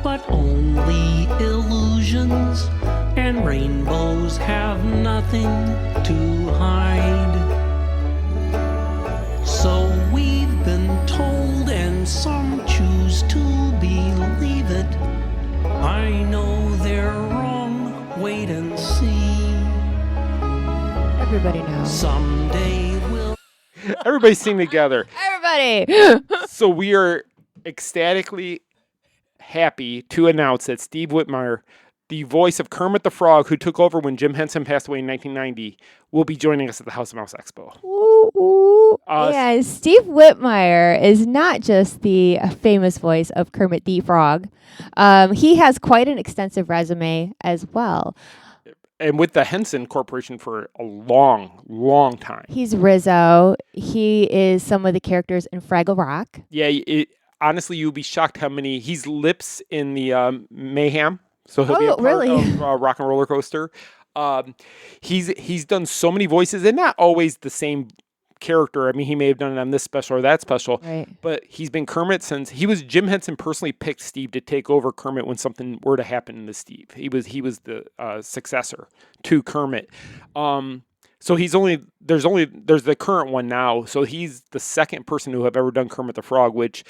but only illusions. And rainbows have nothing to hide. So we've been told, and some choose to believe it. I know they're wrong, wait and see. Everybody knows. Someday we'll... Everybody sing together. Everybody! So we are ecstatically happy to announce that Steve Whitmire, the voice of Kermit the Frog, who took over when Jim Henson passed away in 1990, will be joining us at the House of Mouse Expo. Ooh, ooh. Yeah, Steve Whitmire is not just the famous voice of Kermit the Frog. He has quite an extensive resume as well. And with the Henson Corporation for a long, long time. He's Rizzo. He is some of the characters in Fraggle Rock. Yeah, honestly, you'll be shocked how many. He's Lips in the Mayhem. So he'll be a part really? of Rock and Roller Coaster. He's done so many voices, and not always the same character. I mean, he may have done it on this special or that special, right. But he's been Kermit since Jim Henson personally picked Steve to take over Kermit when something were to happen to Steve. He was the successor to Kermit. So there's the current one now. So he's the second person to have ever done Kermit the Frog, which,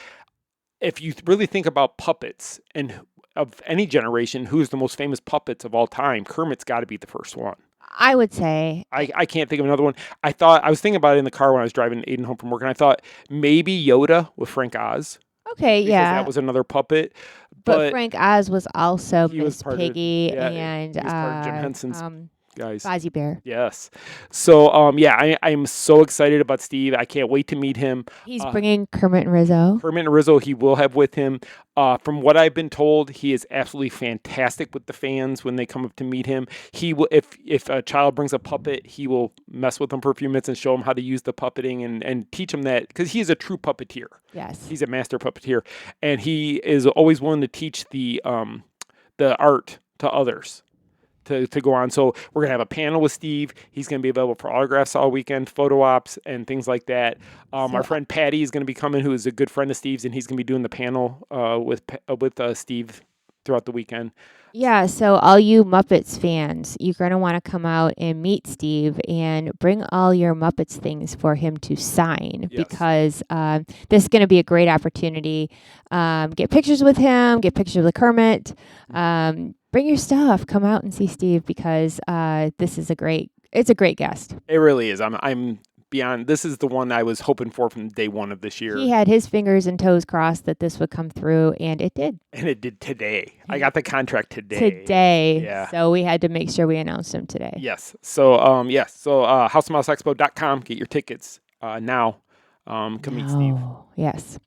if you really think about puppets and of any generation, who's the most famous puppets of all time, Kermit's got to be the first one. I would say. I can't think of another one. I was thinking about it in the car when I was driving Aiden home from work, and I thought maybe Yoda with Frank Oz. Okay, yeah. That was another puppet. But Frank Oz was also Miss Piggy and he was part of Jim Henson's guys. Fozzie Bear. Yes. So, I'm so excited about Steve. I can't wait to meet him. He's bringing Kermit and Rizzo. Kermit and Rizzo he will have with him. From what I've been told, he is absolutely fantastic with the fans when they come up to meet him. He will, if a child brings a puppet, he will mess with them for a few minutes and show them how to use the puppeting and teach them that, because he is a true puppeteer. Yes. He's a master puppeteer, and he is always willing to teach the art to others. To go on. So we're going to have a panel with Steve. He's going to be available for autographs all weekend, photo ops, and things like that. Our friend Patty is going to be coming, who is a good friend of Steve's, and he's going to be doing the panel with Steve throughout the weekend. Yeah, so all you Muppets fans, you're going to want to come out and meet Steve and bring all your Muppets things for him to sign, because this is going to be a great opportunity. Get pictures with him, get pictures with Kermit. Bring your stuff. Come out and see Steve, because this is a great guest. It really is. I'm beyond. This is the one I was hoping for from day one of this year. He had his fingers and toes crossed that this would come through, and it did. And it did today. I got the contract today. Today. Yeah. So we had to make sure we announced him today. Yes. So So houseofmouseexpo.com. Get your tickets now. Come meet Steve. Yes.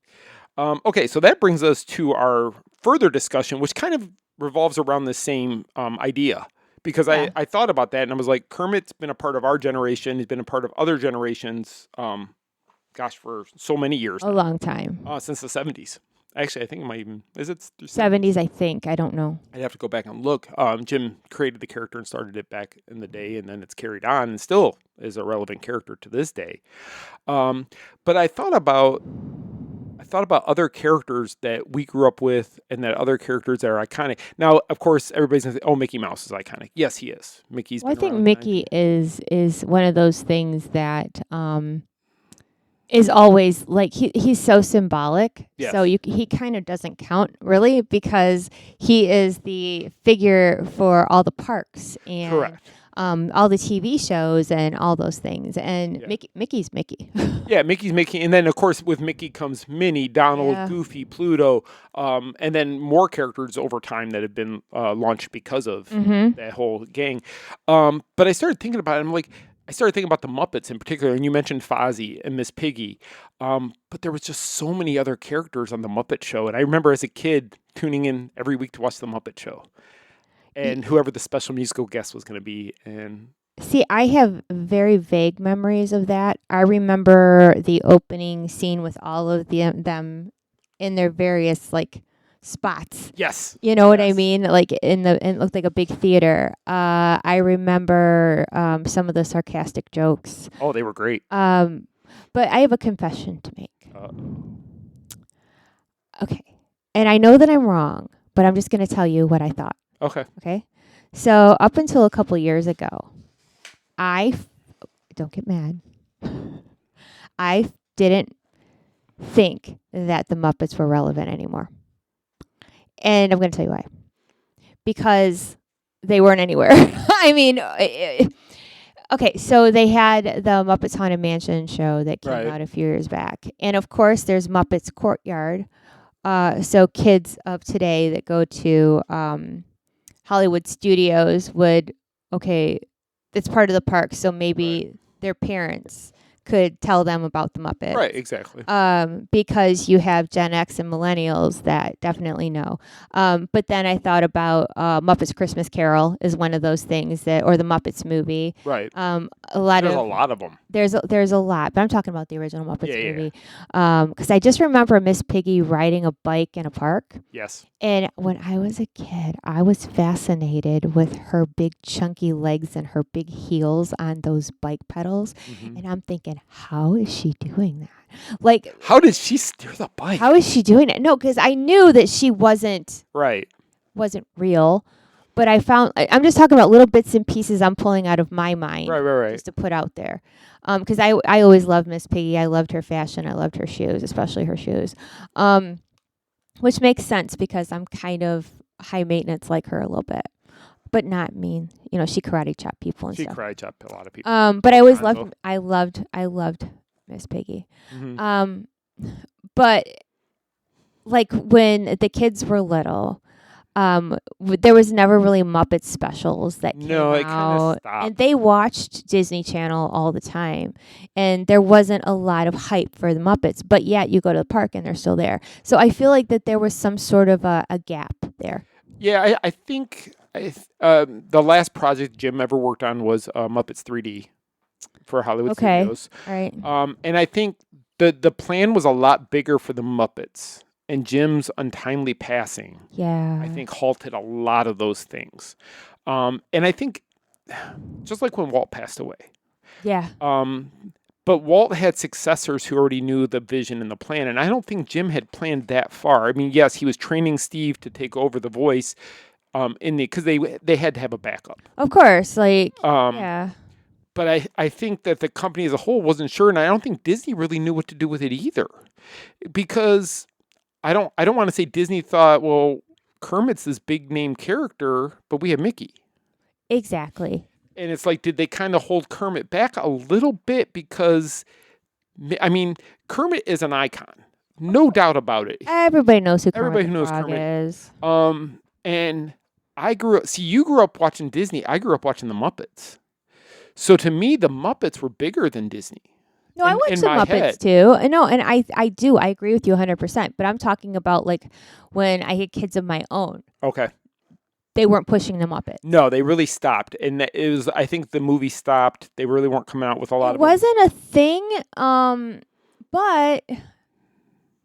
Okay. So that brings us to our further discussion, which kind of revolves around the same idea. Because I thought about that, and I was like, Kermit's been a part of our generation. He's been a part of other generations, for so many years. A long time. Since the 70s. Actually, I think it might even... Is it 70s, I think. I don't know. I'd have to go back and look. Jim created the character and started it back in the day, and then it's carried on and still is a relevant character to this day. But I thought about other characters that we grew up with and that other characters that are iconic. Now, of course, everybody's going to say, Mickey Mouse is iconic. Yes, he is. Mickey's I think Mickey is one of those things that is always like he's so symbolic. Yes. So he kind of doesn't count really because he is the figure for all the parks and Correct. all the TV shows and all those things. And Mickey's Mickey. Yeah, Mickey's Mickey, and then of course with Mickey comes Minnie, Donald, Yeah. Goofy, Pluto, and then more characters over time that have been launched because of that whole gang. But I started thinking about it. I started thinking about the Muppets in particular, and you mentioned Fozzie and Miss Piggy. But there was just so many other characters on the Muppet Show, and I remember as a kid tuning in every week to watch the Muppet Show, and whoever the special musical guest was going to be, and. See, I have very vague memories of that. I remember the opening scene with all of them in their various like spots. Yes. You know what I mean? Like it looked like a big theater. I remember some of the sarcastic jokes. Oh, they were great. But I have a confession to make. Okay. And I know that I'm wrong, but I'm just going to tell you what I thought. Okay. Okay? So, up until a couple years ago, don't get mad. I didn't think that the Muppets were relevant anymore. And I'm going to tell you why. Because they weren't anywhere. I mean, okay, so they had the Muppets Haunted Mansion show that came out a few years back. And of course, there's Muppets Courtyard. So kids of today that go to Hollywood Studios would, it's part of the park, so maybe their parents could tell them about the Muppets. Right, exactly. Because you have Gen X and millennials that definitely know. But then I thought about Muppets Christmas Carol is one of those things or the Muppets movie. Right. There's a lot of them. There's a lot, but I'm talking about the original Muppets movie. Because I just remember Miss Piggy riding a bike in a park. Yes. And when I was a kid, I was fascinated with her big chunky legs and her big heels on those bike pedals. And I'm thinking, how is she doing that? Like, how did she steer the bike? How is she doing it? No, because I knew that she wasn't real. But I'm just talking about little bits and pieces I'm pulling out of my mind. Right. Just to put out there. Because I always loved Miss Piggy. I loved her fashion. I loved her shoes, especially her shoes. Which makes sense because I'm kind of high maintenance like her a little bit. But not mean. You know, she karate chopped people and stuff. She karate chopped a lot of people. But I always loved Miss Piggy. But like when the kids were little, there was never really Muppet specials that came out. It kind of stopped. And they watched Disney Channel all the time. And there wasn't a lot of hype for the Muppets. But yet you go to the park and they're still there. So I feel like that there was some sort of a gap there. Yeah, I think the last project Jim ever worked on was Muppets 3D for Hollywood Studios. Right. And I think the plan was a lot bigger for the Muppets. And Jim's untimely passing, I think, halted a lot of those things. And I think, just like when Walt passed away. Yeah. But Walt had successors who already knew the vision and the plan. And I don't think Jim had planned that far. I mean, yes, he was training Steve to take over the voice because they had to have a backup. Of course. Yeah. But I think that the company as a whole wasn't sure. And I don't think Disney really knew what to do with it either. Because I don't want to say Disney thought, well, Kermit's this big name character, but we have Mickey. Exactly. And it's like, did they kind of hold Kermit back a little bit? Because, I mean, Kermit is an icon. No doubt about it. Everybody knows who Everybody Kermit who knows the Frog Kermit is. And I you grew up watching Disney. I grew up watching the Muppets. So to me, the Muppets were bigger than Disney. No, I watch the Muppets too. No, and I do. I agree with you 100%. But I'm talking about like when I had kids of my own. Okay. They weren't pushing the Muppets. No, they really stopped. And it was, I think the movie stopped. They really weren't coming out with a lot of it. Wasn't a thing.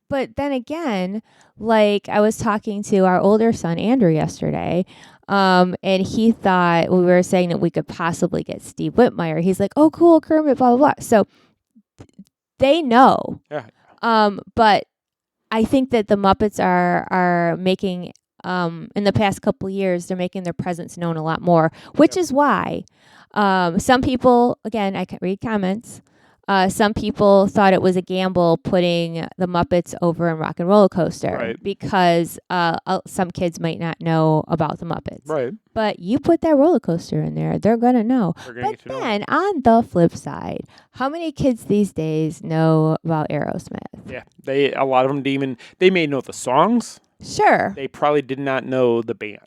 But then again, like I was talking to our older son, Andrew, yesterday. And he thought we were saying that we could possibly get Steve Whitmire. He's like, oh, cool, Kermit, blah, blah, blah. So they know. Yeah. But I think that the Muppets are making, in the past couple of years, they're making their presence known a lot more, which is why some people, again, I can read comments, Some people thought it was a gamble putting the Muppets over in Rock and Roller Coaster Right. because some kids might not know about the Muppets. Right. But you put that roller coaster in there, they're going to know. They're gonna But get to know. then on the flip side, how many kids these days know about Aerosmith? Yeah, a lot of them they may know the songs. Sure. They probably did not know the band.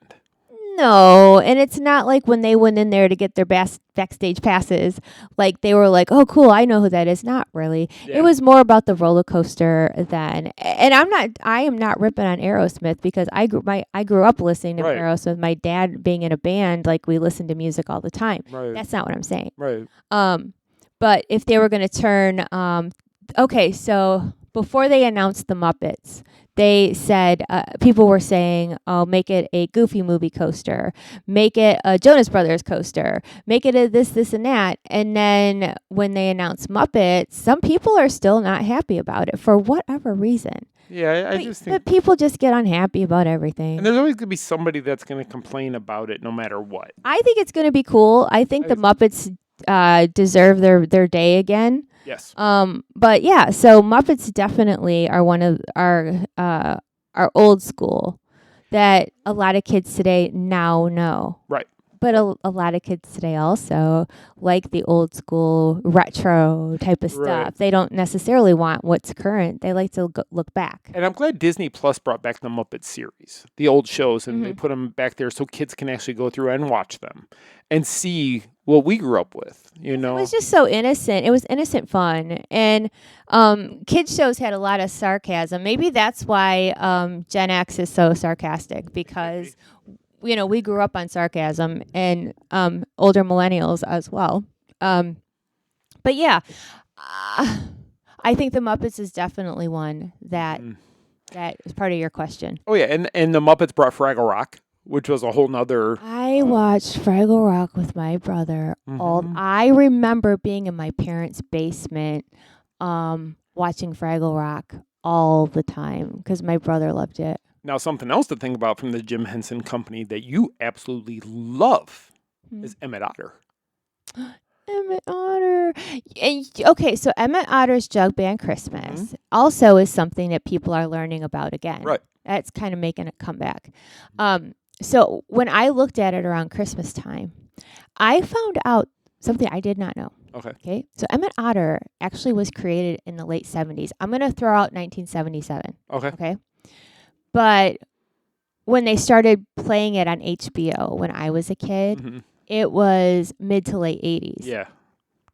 No, and it's not like when they went in there to get their backstage passes, like they were like, "Oh, cool, I know who that is." Not really. Yeah. It was more about the roller coaster then. And I am not ripping on Aerosmith because I grew up listening to Right. Aerosmith. My dad being in a band, like we listened to music all the time. Right. That's not what I'm saying. Right. But if they were going to turn, okay, so before they announced the Muppets, they said, people were saying, oh, make it a Goofy movie coaster, make it a Jonas Brothers coaster, make it a this, and that. And then when they announced Muppets, some people are still not happy about it for whatever reason. Yeah, I just think. But people just get unhappy about everything. And there's always going to be somebody that's going to complain about it no matter what. I think it's going to be cool. I think the Muppets deserve their day again. Yes. But yeah, so Muppets definitely are one of our old school that a lot of kids today now know. Right. But a lot of kids today also like the old school retro type of stuff. Right. They don't necessarily want what's current. They like to look back. And I'm glad Disney Plus brought back the Muppet series, the old shows, and they put them back there so kids can actually go through and watch them and see what we grew up with, you know? It was just so innocent. It was innocent fun. And kids shows had a lot of sarcasm. Maybe that's why Gen X is so sarcastic because, you know, we grew up on sarcasm and older millennials as well. But yeah, I think the Muppets is definitely one that is part of your question. Oh, yeah, and the Muppets brought Fraggle Rock, which was a whole nother... I watched Fraggle Rock with my brother. I remember being in my parents' basement watching Fraggle Rock all the time because my brother loved it. Now, something else to think about from the Jim Henson Company that you absolutely love is Emmett Otter. Emmett Otter. And, okay, so Emmett Otter's Jug Band Christmas also is something that people are learning about again. Right. That's kind of making a comeback. So when I looked at it around Christmas time, I found out something I did not know. Okay. So Emmett Otter actually was created in the late 70s. I'm going to throw out 1977. Okay. But when they started playing it on HBO when I was a kid, it was mid to late 80s. Yeah.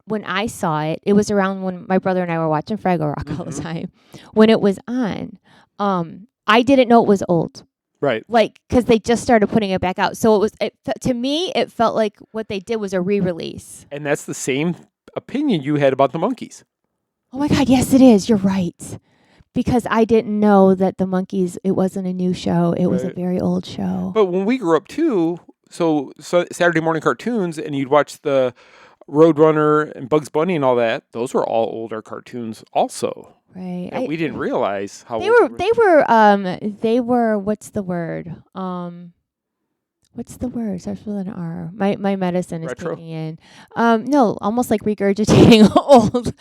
When I saw it, it was around when my brother and I were watching Fraggle Rock all the time. When it was on, I didn't know it was old. Right. Like, because they just started putting it back out. So to me, it felt like what they did was a re-release. And that's the same opinion you had about the Monkees. Oh my God, yes, it is. You're right. Because I didn't know that the Monkees, it wasn't a new show. It was a very old show. But when we grew up too, so Saturday morning cartoons, and you'd watch the Roadrunner and Bugs Bunny and all that, those were all older cartoons also. Right. And we didn't realize how they old they were what's the word? What's the word? Starts with an R. My medicine is Retro? kicking in. No, almost like regurgitating old,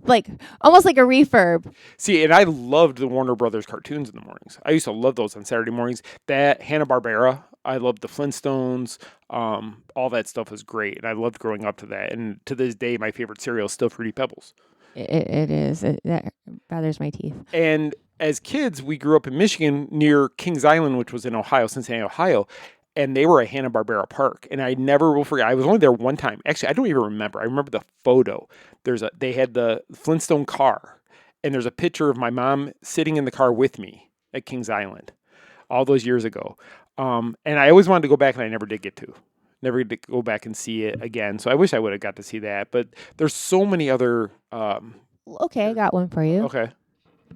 like almost like a refurb. See, and I loved the Warner Brothers cartoons in the mornings. I used to love those on Saturday mornings. That Hanna-Barbera, I loved the Flintstones. All that stuff was great, and I loved growing up to that. And to this day, my favorite cereal is still Fruity Pebbles. It is. That bothers my teeth. And as kids, we grew up in Michigan near Kings Island, which was in Ohio, Cincinnati, Ohio, and they were a Hanna-Barbera park. And I never will forget. I was only there one time. Actually, I don't even remember. I remember the photo. They had the Flintstone car, and there's a picture of my mom sitting in the car with me at Kings Island all those years ago. And I always wanted to go back, and I never did get to. Never get to go back and see it again. So I wish I would have got to see that. But there's so many other... okay, I got one for you. Okay.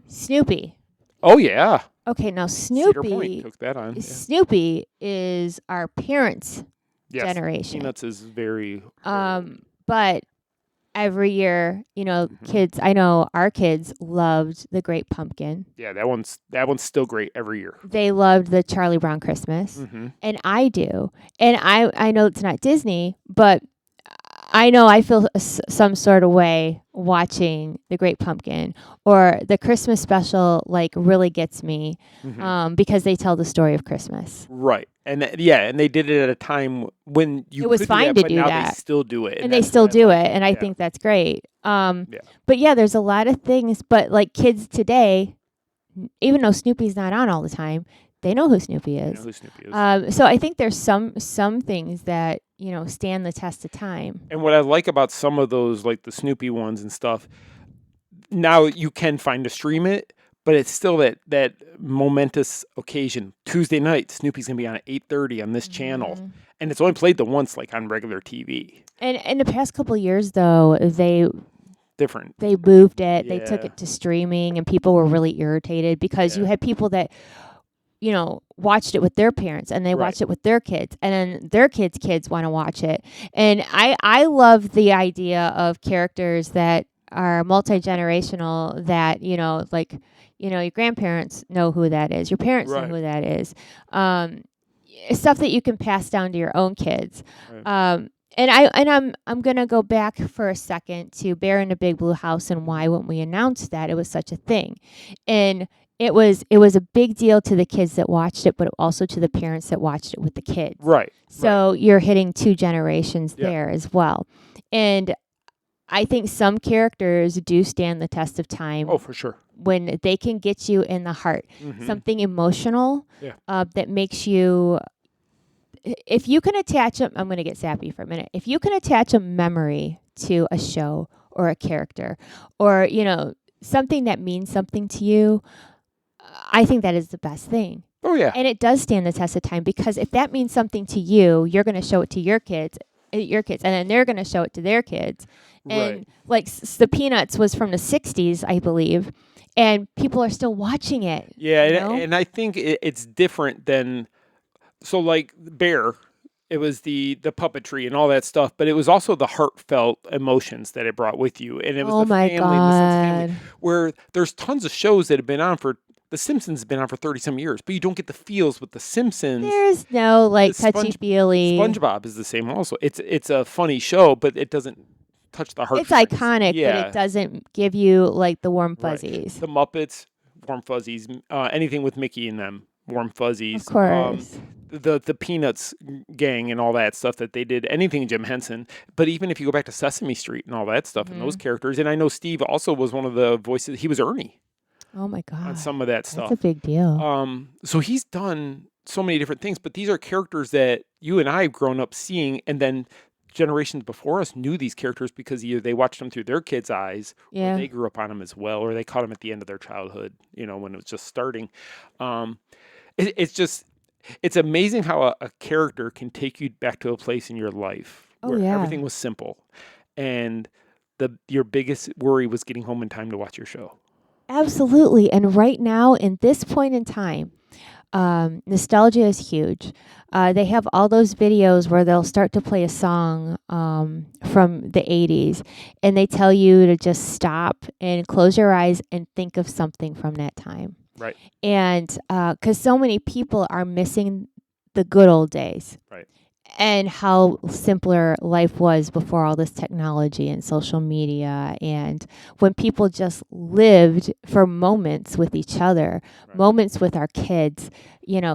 Snoopy. Oh, yeah. Okay, now Cedar Snoopy. Point took that on. Yeah. Snoopy is our parents' generation. Peanuts is very... But every year, kids, I know our kids loved The Great Pumpkin. Yeah, that one's still great every year. They loved the Charlie Brown Christmas. And I do. And I know it's not Disney, but I know I feel some sort of way watching The Great Pumpkin, or the Christmas special, like, really gets me, because they tell the story of Christmas. Right. And and they did it at a time when you It was could fine do that, to but do now that. they still do it. And they that's still what I do like. it, and I think that's great. But yeah, there's a lot of things, but like kids today, even though Snoopy's not on all the time, they know who Snoopy I is. know who Snoopy is. So I think there's some things that, stand the test of time. And what I like about some of those, like the Snoopy ones and stuff, now you can find to stream it, but it's still that momentous occasion. Tuesday night, Snoopy's gonna be on at 8:30 on this channel, and it's only played the once, like on regular TV. And in the past couple of years, though, they moved it. They took Yeah. it to streaming, and people were really irritated because you had people that, watched it with their parents, and they watched it with their kids, and then their kids want to watch it. And I love the idea of characters that are multi-generational, that, your grandparents know who that is, your parents know who that is. Stuff that you can pass down to your own kids. And I'm gonna go back for a second to Bear in the Big Blue House, and why, when we announced that it was such a thing, and it was a big deal to the kids that watched it, but also to the parents that watched it with the kids. Right. So you're hitting two generations there as well, and I think some characters do stand the test of time. Oh, for sure. When they can get you in the heart, something emotional that makes you. If you can attach I'm going to get sappy for a minute. If you can attach a memory to a show or a character, or, something that means something to you, I think that is the best thing. Oh, yeah. And it does stand the test of time, because if that means something to you, you're going to show it to your kids, and then they're going to show it to their kids. And like the Peanuts was from the 60s, I believe, and people are still watching it. Yeah, and I think it's different than, so like Bear, it was the puppetry and all that stuff, but it was also the heartfelt emotions that it brought with you, and it was the family, the sense of family, where there's tons of shows that have been on for. The Simpsons has been on for 30-some years, but you don't get the feels with The Simpsons. There's no touchy-feely. SpongeBob is the same also. It's a funny show, but it doesn't touch the heart. It's iconic, but it doesn't give you like the warm fuzzies. Right. The Muppets, warm fuzzies. Anything with Mickey in them, warm fuzzies. Of course. The Peanuts gang and all that stuff that they did. Anything Jim Henson. But even if you go back to Sesame Street and all that stuff and those characters, and I know Steve also was one of the voices. He was Ernie. Oh my God. On some of that stuff. That's a big deal. So he's done so many different things, but these are characters that you and I have grown up seeing, and then generations before us knew these characters because either they watched them through their kids' eyes, or they grew up on them as well, or they caught them at the end of their childhood, when it was just starting. It's amazing how a character can take you back to a place in your life where everything was simple, and your biggest worry was getting home in time to watch your show. Absolutely. And right now, in this point in time, nostalgia is huge. They have all those videos where they'll start to play a song from the 80s, and they tell you to just stop and close your eyes and think of something from that time. Right. And because so many people are missing the good old days. Right. And how simpler life was before all this technology and social media, and when people just lived for moments with each other, moments with our kids,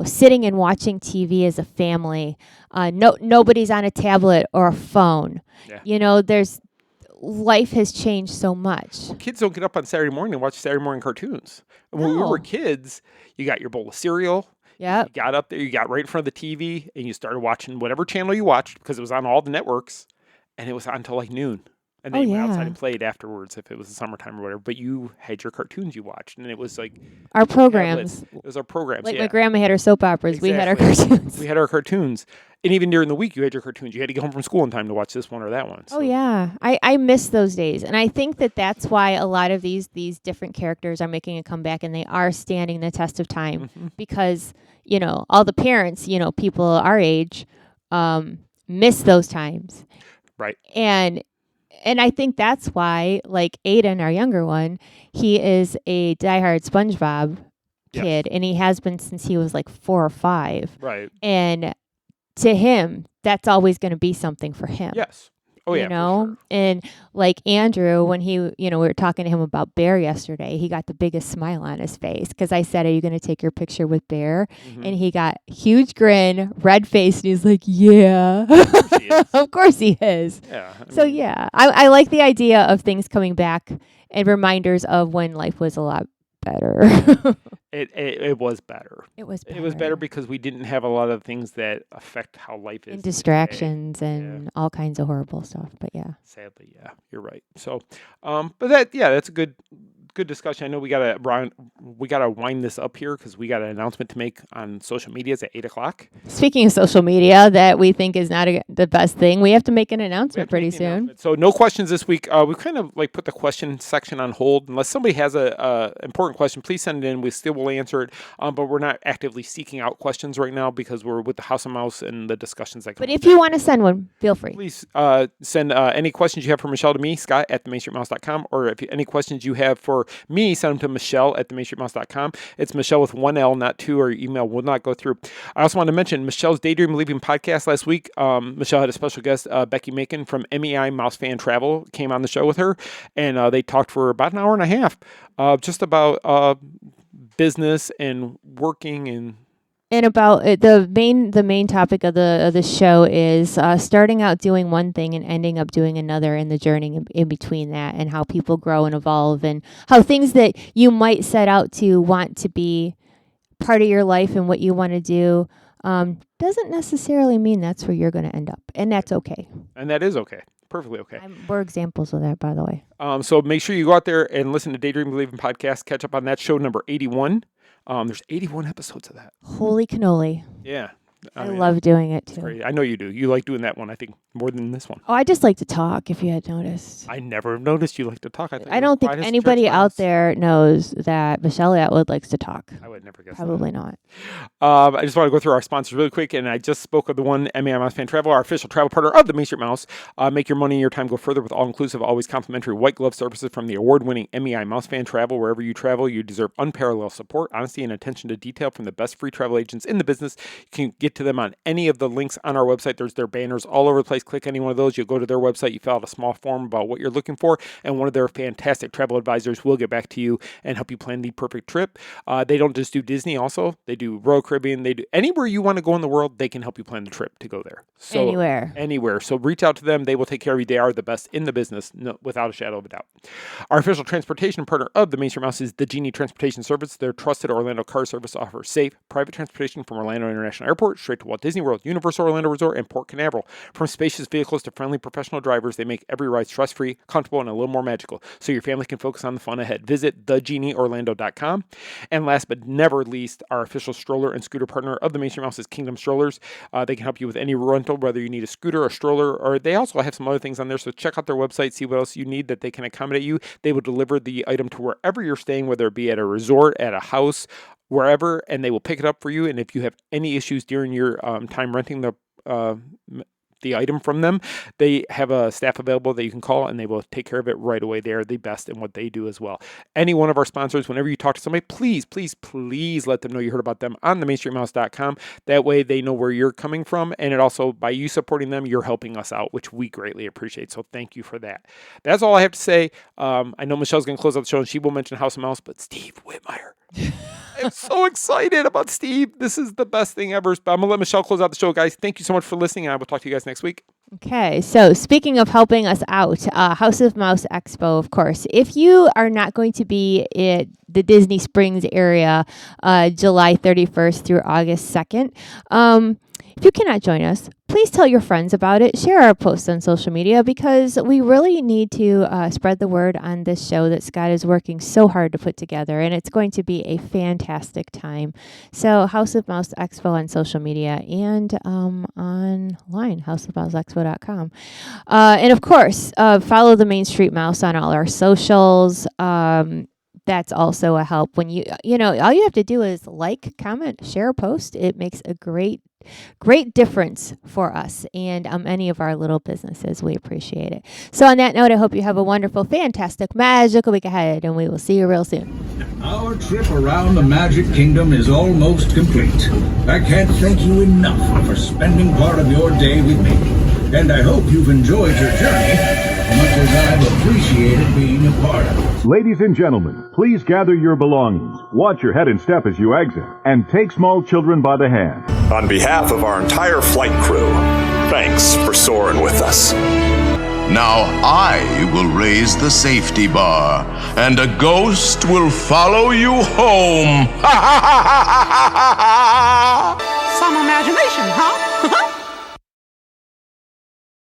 sitting and watching TV as a family. Nobody's on a tablet or a phone. Yeah. Life has changed so much. Well, kids don't get up on Saturday morning and watch Saturday morning cartoons. When we were kids, you got your bowl of cereal. Yeah. You got up there, you got right in front of the TV, and you started watching whatever channel you watched, because it was on all the networks, and it was on until like noon. And then you went outside and played afterwards if it was the summertime or whatever. But you had your cartoons you watched, and it was like our programs. It was our programs. Like my grandma had her soap operas. Exactly. We had our cartoons. We had our cartoons. And even during the week, you had your cartoons. You had to get home from school in time to watch this one or that one. So. Oh, yeah. I miss those days. And I think that's why a lot of these different characters are making a comeback, and they are standing the test of time because, all the parents, people our age, miss those times. Right. And I think that's why, like Aiden, our younger one, he is a diehard SpongeBob kid, and he has been since he was like 4 or 5. Right. And to him, that's always going to be something for him. Yes. Oh, yeah, you know, and like Andrew, when he, we were talking to him about Bear yesterday, he got the biggest smile on his face because I said, "Are you going to take your picture with Bear?" And he got huge grin, red face, and he's like, "Yeah, of course he is." Yeah. I like the idea of things coming back and reminders of when life was a lot better. It was better. It was better. It was better because we didn't have a lot of things that affect how life is. And distractions and all kinds of horrible stuff. But yeah. Sadly, yeah, you're right. So, but that's a good discussion. I know we gotta wind this up here because we got an announcement to make on social medias at 8:00. Speaking of social media, that we think is not the best thing, we have to make an announcement pretty soon. So no questions this week. We kind of like put the question section on hold unless somebody has a important question. Please send it in. We still will answer it. But we're not actively seeking out questions right now because we're with the House of Mouse and the discussions that come. But if you want to send one, feel free. Please send any questions you have for Michelle to me, Scott at themainstreetmouse.com, or if any questions you have for me, send them to Michelle at themainstreetmouse.com. It's Michelle with 1 L, not 2, or your email will not go through. I also want to mention Michelle's Daydream Leaving podcast last week. Michelle had a special guest, Becky Macon from MEI Mouse Fan Travel, came on the show with her, and they talked for about an hour and a half just about business and working and about the main topic of the show is starting out doing one thing and ending up doing another in the journey in between that, and how people grow and evolve, and how things that you might set out to want to be part of your life and what you want to do doesn't necessarily mean that's where you're going to end up, and that's okay. And that is okay. Perfectly okay. We're examples of that, by the way. So make sure you go out there and listen to Daydream Believing podcast. Catch up on that show number 81. There's 81 episodes of that. Holy cannoli. Yeah. I love doing it too. I know you do. You like doing that one, I think, more than this one. Oh, I just like to talk, if you had noticed. I never noticed you like to talk. I don't think anybody out there knows that Michelle Atwood likes to talk. I would never guess Probably that. not. I just want to go through our sponsors really quick, and I just spoke of the one, MEI Mouse Fan Travel, our official travel partner of the Main Street Mouse. Make your money and your time go further with all-inclusive, always complimentary white glove services from the award-winning MEI Mouse Fan Travel. Wherever you travel, you deserve unparalleled support, honesty, and attention to detail from the best free travel agents in the business. You can get to them on any of the links on our website. There's their banners all over the place. Click any one of those. You'll go to their website. You fill out a small form about what you're looking for, and one of their fantastic travel advisors will get back to you and help you plan the perfect trip. They don't just do Disney also. They do Royal Caribbean. They do anywhere you want to go in the world, they can help you plan the trip to go there. So Anywhere. So reach out to them. They will take care of you. They are the best in the business, without a shadow of a doubt. Our official transportation partner of the Main Street Mouse is the Genie Transportation Service. Their trusted Orlando car service offers safe, private transportation from Orlando International Airport straight to Walt Disney World, Universal Orlando Resort, and Port Canaveral. From spacious vehicles to friendly professional drivers, they make every ride stress-free, comfortable, and a little more magical, so your family can focus on the fun ahead. Visit thegenieorlando.com. And last but never least, our official stroller and scooter partner of the Main Street Mouse is Kingdom Strollers. They can help you with any rental, whether you need a scooter, a stroller, or they also have some other things on there. So check out their website, see what else you need that they can accommodate you. They will deliver the item to wherever you're staying, whether it be at a resort, at a house, wherever, and they will pick it up for you. And if you have any issues during your time renting the item from them, they have a staff available that you can call, and they will take care of it right away. They are the best in what they do as well. Any one of our sponsors, whenever you talk to somebody, please let them know you heard about them on themainstreetmouse.com. That way they know where you're coming from, and it also, by you supporting them, you're helping us out, which we greatly appreciate. So thank you for that. That's all I have to say. I know Michelle's going to close out the show, and she will mention House of Mouse, but Steve Whitmire. I'm so excited about Steve. This is the best thing ever. But I'm going to let Michelle close out the show, guys. Thank you so much for listening, and I will talk to you guys next week. Okay, so speaking of helping us out, House of Mouse Expo, of course. If you are not going to be at the Disney Springs area July 31st through August 2nd, if you cannot join us, please tell your friends about it. Share our posts on social media, because we really need to spread the word on this show that Scott is working so hard to put together, and it's going to be a fantastic time. So House of Mouse Expo on social media and online, houseofmouseexpo.com. And of course, follow the Main Street Mouse on all our socials. That's also a help. When you know, all you have to do is like, comment, share a post. It makes a great difference for us and any of our little businesses. We appreciate it. So on that note, I hope you have a wonderful, fantastic, magical week ahead, and we will see you real soon. Our trip around the Magic Kingdom is almost complete. I can't thank you enough for spending part of your day with me. and I hope you've enjoyed your journey as much as I've appreciated being a part of it. Ladies and gentlemen, please gather your belongings, watch your head and step as you exit, and take small children by the hand. On behalf of our entire flight crew, thanks for soaring with us. Now I will raise the safety bar, and a ghost will follow you home.